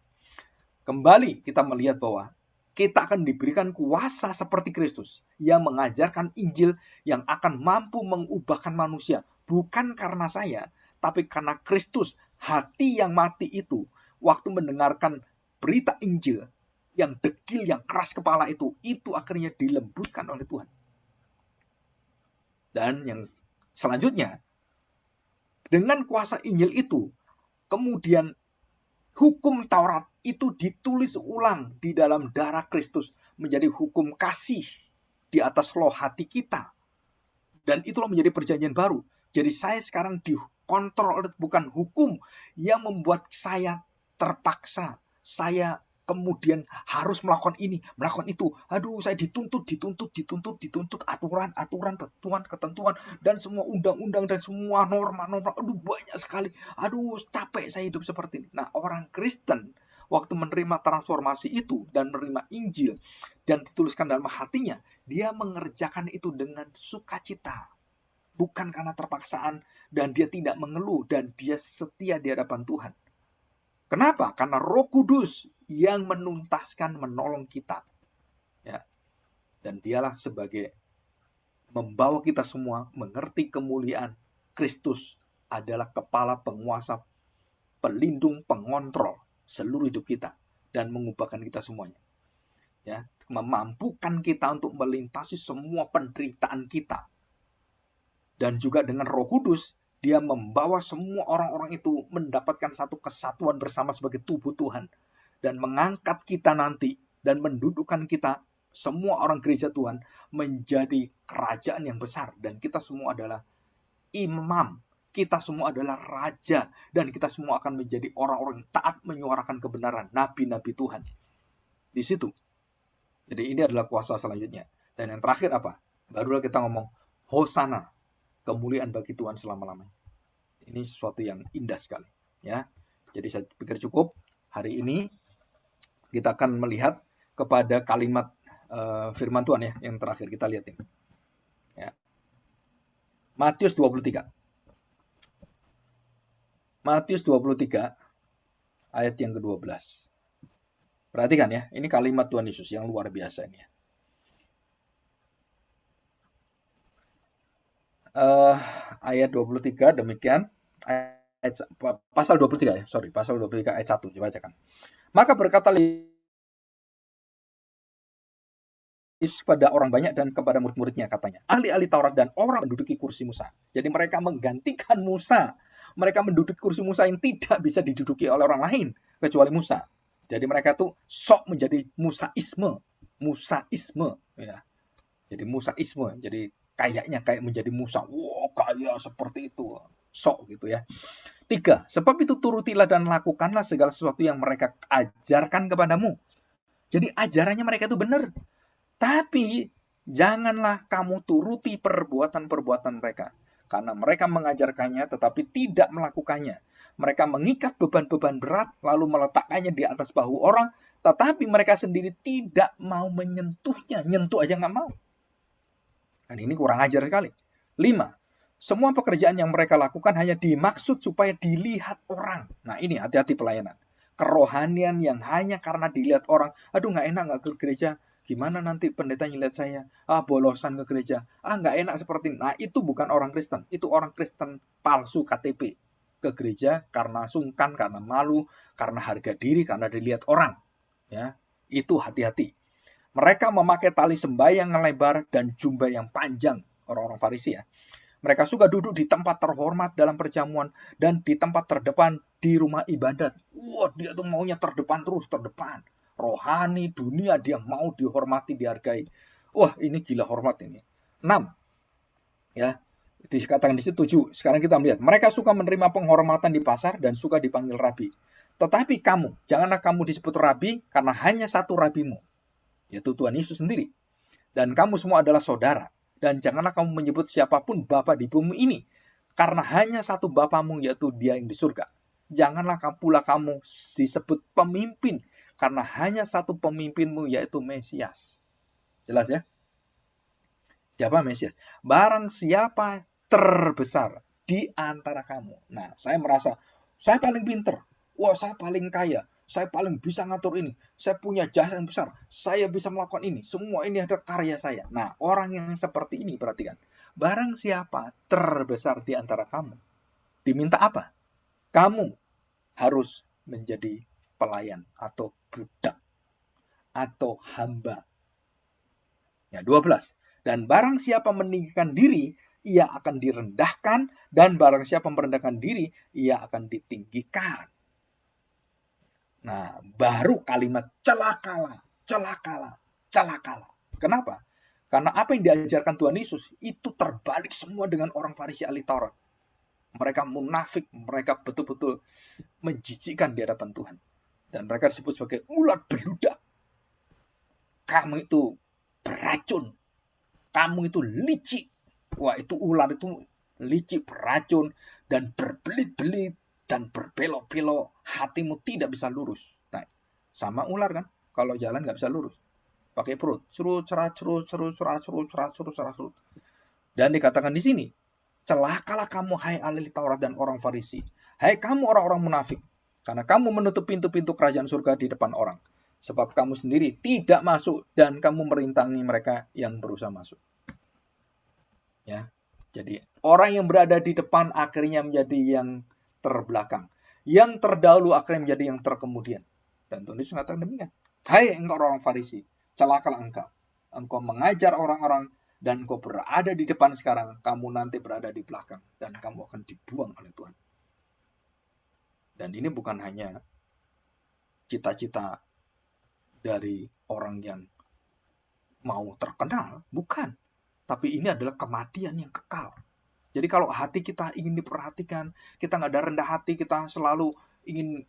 Speaker 1: Kembali kita melihat bahwa kita akan diberikan kuasa seperti Kristus yang mengajarkan Injil yang akan mampu mengubahkan manusia. Bukan karena saya, tapi karena Kristus, hati yang mati itu, waktu mendengarkan berita Injil, yang degil, yang keras kepala itu akhirnya dilembutkan oleh Tuhan. Dan yang selanjutnya, dengan kuasa Injil itu, kemudian hukum Taurat itu ditulis ulang di dalam darah Kristus menjadi hukum kasih di atas loh hati kita. Dan itulah menjadi perjanjian baru. Jadi saya sekarang dikontrol oleh bukan hukum yang membuat saya terpaksa. Saya kemudian harus melakukan ini, melakukan itu. Aduh, saya dituntut aturan, ketentuan, dan semua undang-undang dan semua norma-norma. Aduh, banyak sekali. Aduh, capek saya hidup seperti ini. Nah, orang Kristen waktu menerima transformasi itu dan menerima Injil dan dituliskan dalam hatinya, dia mengerjakan itu dengan sukacita. bukan karena terpaksaan, dan dia tidak mengeluh, dan dia setia di hadapan Tuhan. Kenapa? Karena Roh Kudus yang menuntaskan, menolong kita. Ya. Dan dialah sebagai membawa kita semua mengerti kemuliaan Kristus adalah kepala, penguasa, pelindung, pengontrol seluruh hidup kita dan mengubahkan kita semuanya. Ya, memampukan kita untuk melintasi semua penderitaan kita. Dan juga dengan Roh Kudus, dia membawa semua orang-orang itu mendapatkan satu kesatuan bersama sebagai tubuh Tuhan. Dan mengangkat kita nanti dan mendudukkan kita, semua orang gereja Tuhan, menjadi kerajaan yang besar. Dan kita semua adalah imam. Kita semua adalah raja. Dan kita semua akan menjadi orang-orang yang taat menyuarakan kebenaran. Nabi-nabi Tuhan. Di situ. Jadi ini adalah kuasa selanjutnya. Dan yang terakhir apa? Barulah kita ngomong, Hosana, kemuliaan bagi Tuhan selama-lamanya. Ini sesuatu yang indah sekali. Ya. Jadi saya pikir cukup. Hari ini kita akan melihat kepada kalimat firman Tuhan ya. Yang terakhir kita lihat ini. Ya. Matius 23. Matius 23 ayat yang ke-12. Perhatikan ya, ini kalimat Tuhan Yesus yang luar biasa ini ya. Ayat 23 demikian, pasal 23 ya, pasal 23 ayat 1, coba bacakan. Maka berkata Yesus pada orang banyak dan kepada murid-muridnya katanya, ahli-ahli Taurat dan orang menduduki kursi Musa. Jadi mereka menggantikan Musa. Mereka menduduki kursi Musa yang tidak bisa diduduki oleh orang lain kecuali Musa. Jadi mereka tuh sok menjadi Musaisme ya. Jadi Musaisme, jadi kayaknya kayak menjadi Musa. Wow, kayak seperti itu. Sok gitu ya. 3. Sebab itu turutilah dan lakukanlah segala sesuatu yang mereka ajarkan kepadamu. Jadi ajarannya mereka itu benar. Tapi janganlah kamu turuti perbuatan-perbuatan mereka. Karena mereka mengajarkannya tetapi tidak melakukannya. Mereka mengikat beban-beban berat lalu meletakkannya di atas bahu orang. Tetapi mereka sendiri tidak mau menyentuhnya. Nyentuh aja nggak mau. Dan ini kurang ajar sekali. 5. Semua pekerjaan yang mereka lakukan hanya dimaksud supaya dilihat orang. Nah ini hati-hati pelayanan. Kerohanian yang hanya karena dilihat orang. Aduh nggak enak nggak ke gereja. Gimana nanti pendetanya lihat saya? Bolosan ke gereja. Nggak enak seperti ini. Nah itu bukan orang Kristen. Itu orang Kristen palsu KTP. Ke gereja karena sungkan, karena malu, karena harga diri, karena dilihat orang. Ya, itu hati-hati. Mereka memakai tali sembahyang yang lebar dan jubah yang panjang. Orang-orang Farisi ya. Mereka suka duduk di tempat terhormat dalam perjamuan dan di tempat terdepan di rumah ibadat. Wah, dia tuh maunya terdepan terus, terdepan. Rohani, dunia, dia mau dihormati, dihargai. Wah, ini gila hormat ini. 6. Ya, dikatakan di situ 7. Sekarang kita melihat. Mereka suka menerima penghormatan di pasar dan suka dipanggil rabi. Tetapi kamu, janganlah kamu disebut rabi karena hanya satu rabimu, yaitu Tuhan Yesus sendiri. Dan kamu semua adalah saudara. Dan janganlah kamu menyebut siapapun Bapa di bumi ini. Karena hanya satu Bapamu, yaitu Dia yang di surga. Janganlah pula kamu disebut pemimpin. Karena hanya satu pemimpinmu, yaitu Mesias. Jelas ya? Siapa Mesias? Barang siapa terbesar di antara kamu. Nah, saya merasa, saya paling pinter. Wah, saya paling kaya. Saya paling bisa ngatur ini. Saya punya jasa yang besar. Saya bisa melakukan ini. Semua ini ada karya saya. Nah, orang yang seperti ini, perhatikan. Barang siapa terbesar di antara kamu. Diminta apa? Kamu harus menjadi pelayan atau budak. Atau hamba. Ya, 12. Dan barang siapa meninggikan diri, ia akan direndahkan. Dan barang siapa merendahkan diri, ia akan ditinggikan. Nah, baru kalimat celakalah, celakalah, celakalah. Kenapa? Karena apa yang diajarkan Tuhan Yesus, itu terbalik semua dengan orang Farisi ahli Taurat. Mereka munafik, mereka betul-betul menjijikkan di hadapan Tuhan. Dan mereka disebut sebagai ulat beludak. Kamu itu beracun. Kamu itu licik. Wah, itu ular itu licik, beracun, dan berbelit-belit, dan berbelok-belok. Hatimu tidak bisa lurus. Nah, sama ular kan? Kalau jalan nggak bisa lurus. Pakai perut. Serut. Dan dikatakan di sini, Celakalah kamu, hai ahli Taurat dan orang Farisi. Hai kamu orang-orang munafik, karena kamu menutup pintu-pintu kerajaan surga di depan orang. Sebab kamu sendiri tidak masuk dan kamu merintangi mereka yang berusaha masuk. Ya. Jadi orang yang berada di depan akhirnya menjadi yang terbelakang. Yang terdahulu akhirnya menjadi yang terkemudian. Dan Tuhan Yesus mengatakan demikian. Hai engkau orang Farisi, celakalah engkau. Engkau mengajar orang-orang dan engkau berada di depan sekarang, kamu nanti berada di belakang dan kamu akan dibuang oleh Tuhan. Dan ini bukan hanya cita-cita dari orang yang mau terkenal, bukan. Tapi ini adalah kematian yang kekal. Jadi kalau hati kita ingin diperhatikan, kita nggak ada rendah hati, kita selalu ingin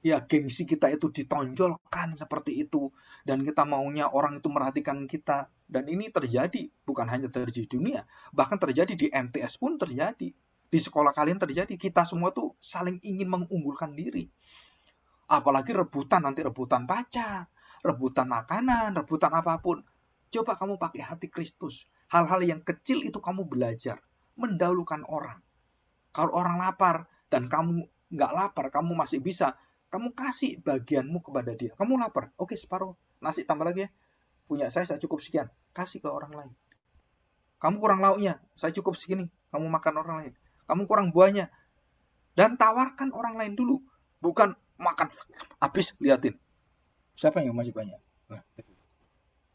Speaker 1: ya gengsi kita itu ditonjolkan seperti itu, dan kita maunya orang itu merhatikan kita. Dan ini terjadi bukan hanya terjadi di dunia, bahkan terjadi di MTS pun terjadi, di sekolah kalian terjadi. Kita semua tuh saling ingin mengunggulkan diri, apalagi rebutan, nanti rebutan pacar, rebutan makanan, rebutan apapun. Coba kamu pakai hati Kristus, hal-hal yang kecil itu kamu belajar mendahulukan orang. Kalau orang lapar dan kamu nggak lapar, kamu masih bisa, kamu kasih bagianmu kepada dia. Kamu lapar, oke separuh nasi tambah lagi ya. Punya saya cukup sekian, kasih ke orang lain. Kamu kurang lauknya, saya cukup segini, kamu makan orang lain. Kamu kurang buahnya, dan tawarkan orang lain dulu. Bukan makan habis, liatin. Siapa yang masih banyak?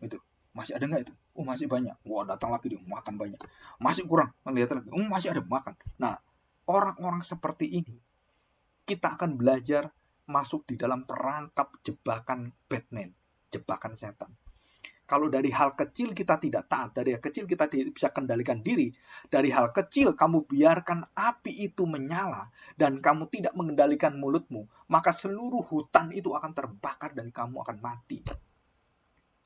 Speaker 1: Itu. Masih ada nggak itu? Oh masih banyak. Wah datang lagi dia, makan banyak. Masih kurang, lihat lagi. Oh masih ada, makan. Nah, orang-orang seperti ini, kita akan belajar masuk di dalam perangkap jebakan Batman, jebakan setan. Kalau dari hal kecil kita tidak taat, dari hal kecil kita tidak bisa kendalikan diri, dari hal kecil kamu biarkan api itu menyala dan kamu tidak mengendalikan mulutmu, maka seluruh hutan itu akan terbakar dan kamu akan mati.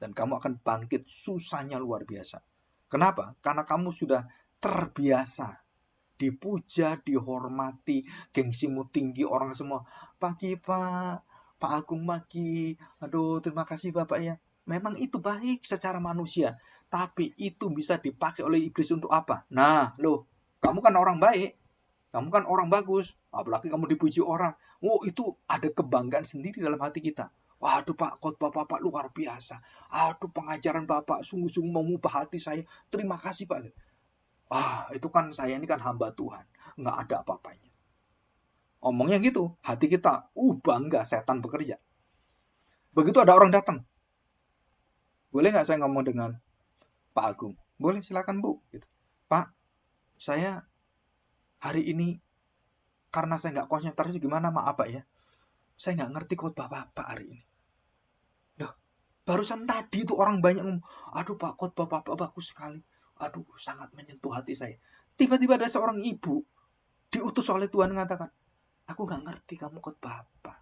Speaker 1: Dan kamu akan bangkit susahnya luar biasa. Kenapa? Karena kamu sudah terbiasa dipuja, dihormati, gengsimu tinggi, orang semua, pagi Pak Agung pagi, aduh terima kasih Bapak ya. Memang itu baik secara manusia, tapi itu bisa dipakai oleh iblis untuk apa? Nah, loh, kamu kan orang baik, kamu kan orang bagus, apalagi kamu dipuji orang. Oh, itu ada kebanggaan sendiri dalam hati kita. Waduh Pak, khotbah Bapak luar biasa. Aduh, pengajaran Bapak sungguh-sungguh mengubah hati saya. Terima kasih Pak. Itu kan saya ini kan hamba Tuhan, nggak ada apa-apanya. Omongnya gitu, hati kita, bangga, setan bekerja. Begitu ada orang datang, boleh nggak saya ngomong dengan Pak Agung? Boleh, silakan Bu. Gitu. Pak, saya hari ini karena saya nggak konsentrasi gimana, maaf Pak ya. Saya nggak ngerti khotbah Bapak hari ini. Loh, barusan tadi tuh orang banyak ngomong, aduh Pak, khotbah Bapak bagus sekali. Aduh, sangat menyentuh hati saya. Tiba-tiba ada seorang ibu diutus oleh Tuhan mengatakan, aku nggak ngerti kamu khotbah apa.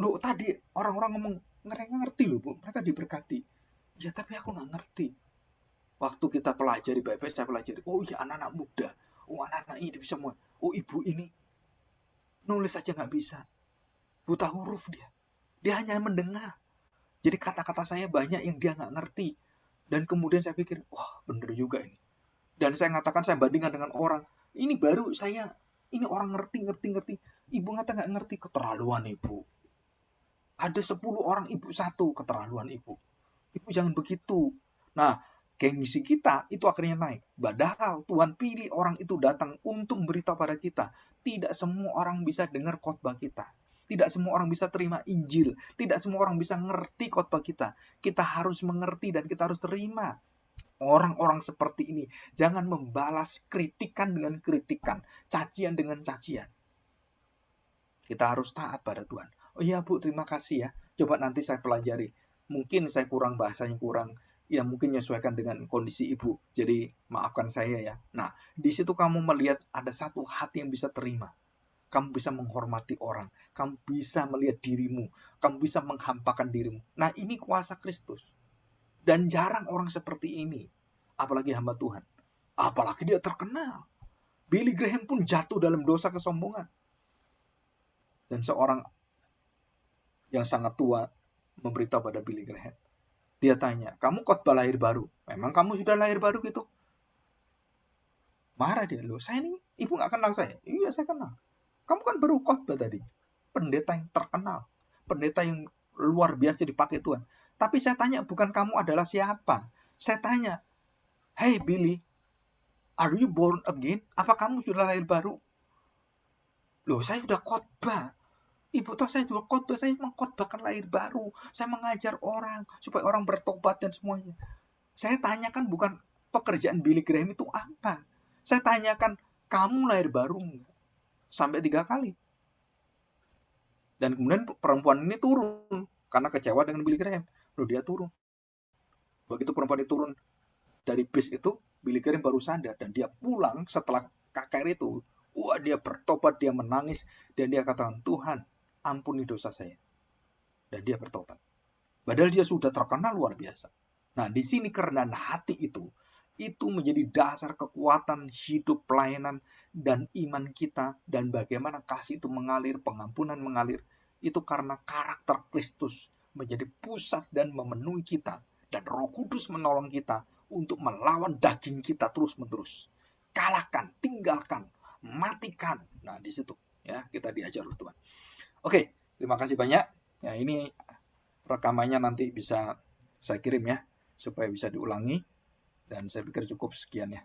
Speaker 1: Loh, tadi orang-orang ngomong, mereka ngerti loh Bu, mereka diberkati. Ya tapi aku nggak ngerti. Waktu kita pelajari Bible, saya pelajari, oh iya anak-anak muda, oh anak-anak ini semua, oh ibu ini nulis aja nggak bisa, buta huruf dia hanya mendengar. Jadi kata-kata saya banyak yang dia nggak ngerti. Dan kemudian saya pikir, wah bener juga ini. Dan saya ngatakan, saya bandingkan dengan orang, ini baru saya, ini orang ngerti. Ibu ngata nggak ngerti, keterlaluan ibu. Ada 10 orang ibu satu, keterlaluan ibu. Ibu jangan begitu. Nah, gengsi kita itu akhirnya naik. Padahal Tuhan pilih orang itu datang untuk memberitahu pada kita. Tidak semua orang bisa dengar khotbah kita. Tidak semua orang bisa terima Injil. Tidak semua orang bisa ngerti khotbah kita. Kita harus mengerti dan kita harus terima. Orang-orang seperti ini jangan membalas kritikan dengan kritikan, cacian dengan cacian. Kita harus taat pada Tuhan. Oh iya Bu, terima kasih ya. Coba nanti saya pelajari. Mungkin saya kurang bahasanya kurang, ya mungkin menyesuaikan dengan kondisi ibu. Jadi maafkan saya ya. Nah, di situ kamu melihat ada satu hati yang bisa terima. Kamu bisa menghormati orang. Kamu bisa melihat dirimu. Kamu bisa menghampakan dirimu. Nah, ini kuasa Kristus. Dan jarang orang seperti ini. Apalagi hamba Tuhan. Apalagi dia terkenal. Billy Graham pun jatuh dalam dosa kesombongan. Dan seorang yang sangat tua memberitahu pada Billy Graham. Dia tanya, kamu khotbah lahir baru? Memang kamu sudah lahir baru gitu? Marah dia, loh saya ini, ibu nggak kenal saya? Iya saya kenal. Kamu kan baru khotbah tadi. Pendeta yang terkenal. Pendeta yang luar biasa dipakai Tuhan. Tapi saya tanya, bukan kamu adalah siapa? Saya tanya, hey Billy, are you born again? Apa kamu sudah lahir baru? Loh saya sudah khotbah. Ibu tahu saya juga khotbah, saya mengkhotbahkan lahir baru. Saya mengajar orang supaya orang bertobat dan semuanya. Saya tanyakan bukan pekerjaan Billy Graham itu apa. Saya tanyakan, kamu lahir baru enggak? Sampai 3 kali. Dan kemudian perempuan ini turun karena kecewa dengan Billy Graham. Loh dia turun. Begitu perempuan itu turun dari bis itu, Billy Graham baru sadar dan dia pulang setelah KKR itu. Wah dia bertobat, dia menangis dan dia katakan, Tuhan ampuni dosa saya. Dan dia bertobat. Padahal dia sudah terkenal luar biasa. Nah di sini kerendahan hati itu menjadi dasar kekuatan hidup pelayanan dan iman kita, dan bagaimana kasih itu mengalir, pengampunan mengalir, itu karena karakter Kristus menjadi pusat dan memenuhi kita, dan Roh Kudus menolong kita untuk melawan daging kita terus-menerus. Kalahkan, tinggalkan, matikan. Nah di situ ya kita diajar oleh Tuhan. Oke, terima kasih banyak. Ya ini rekamannya nanti bisa saya kirim ya supaya bisa diulangi. Dan saya pikir cukup sekian ya.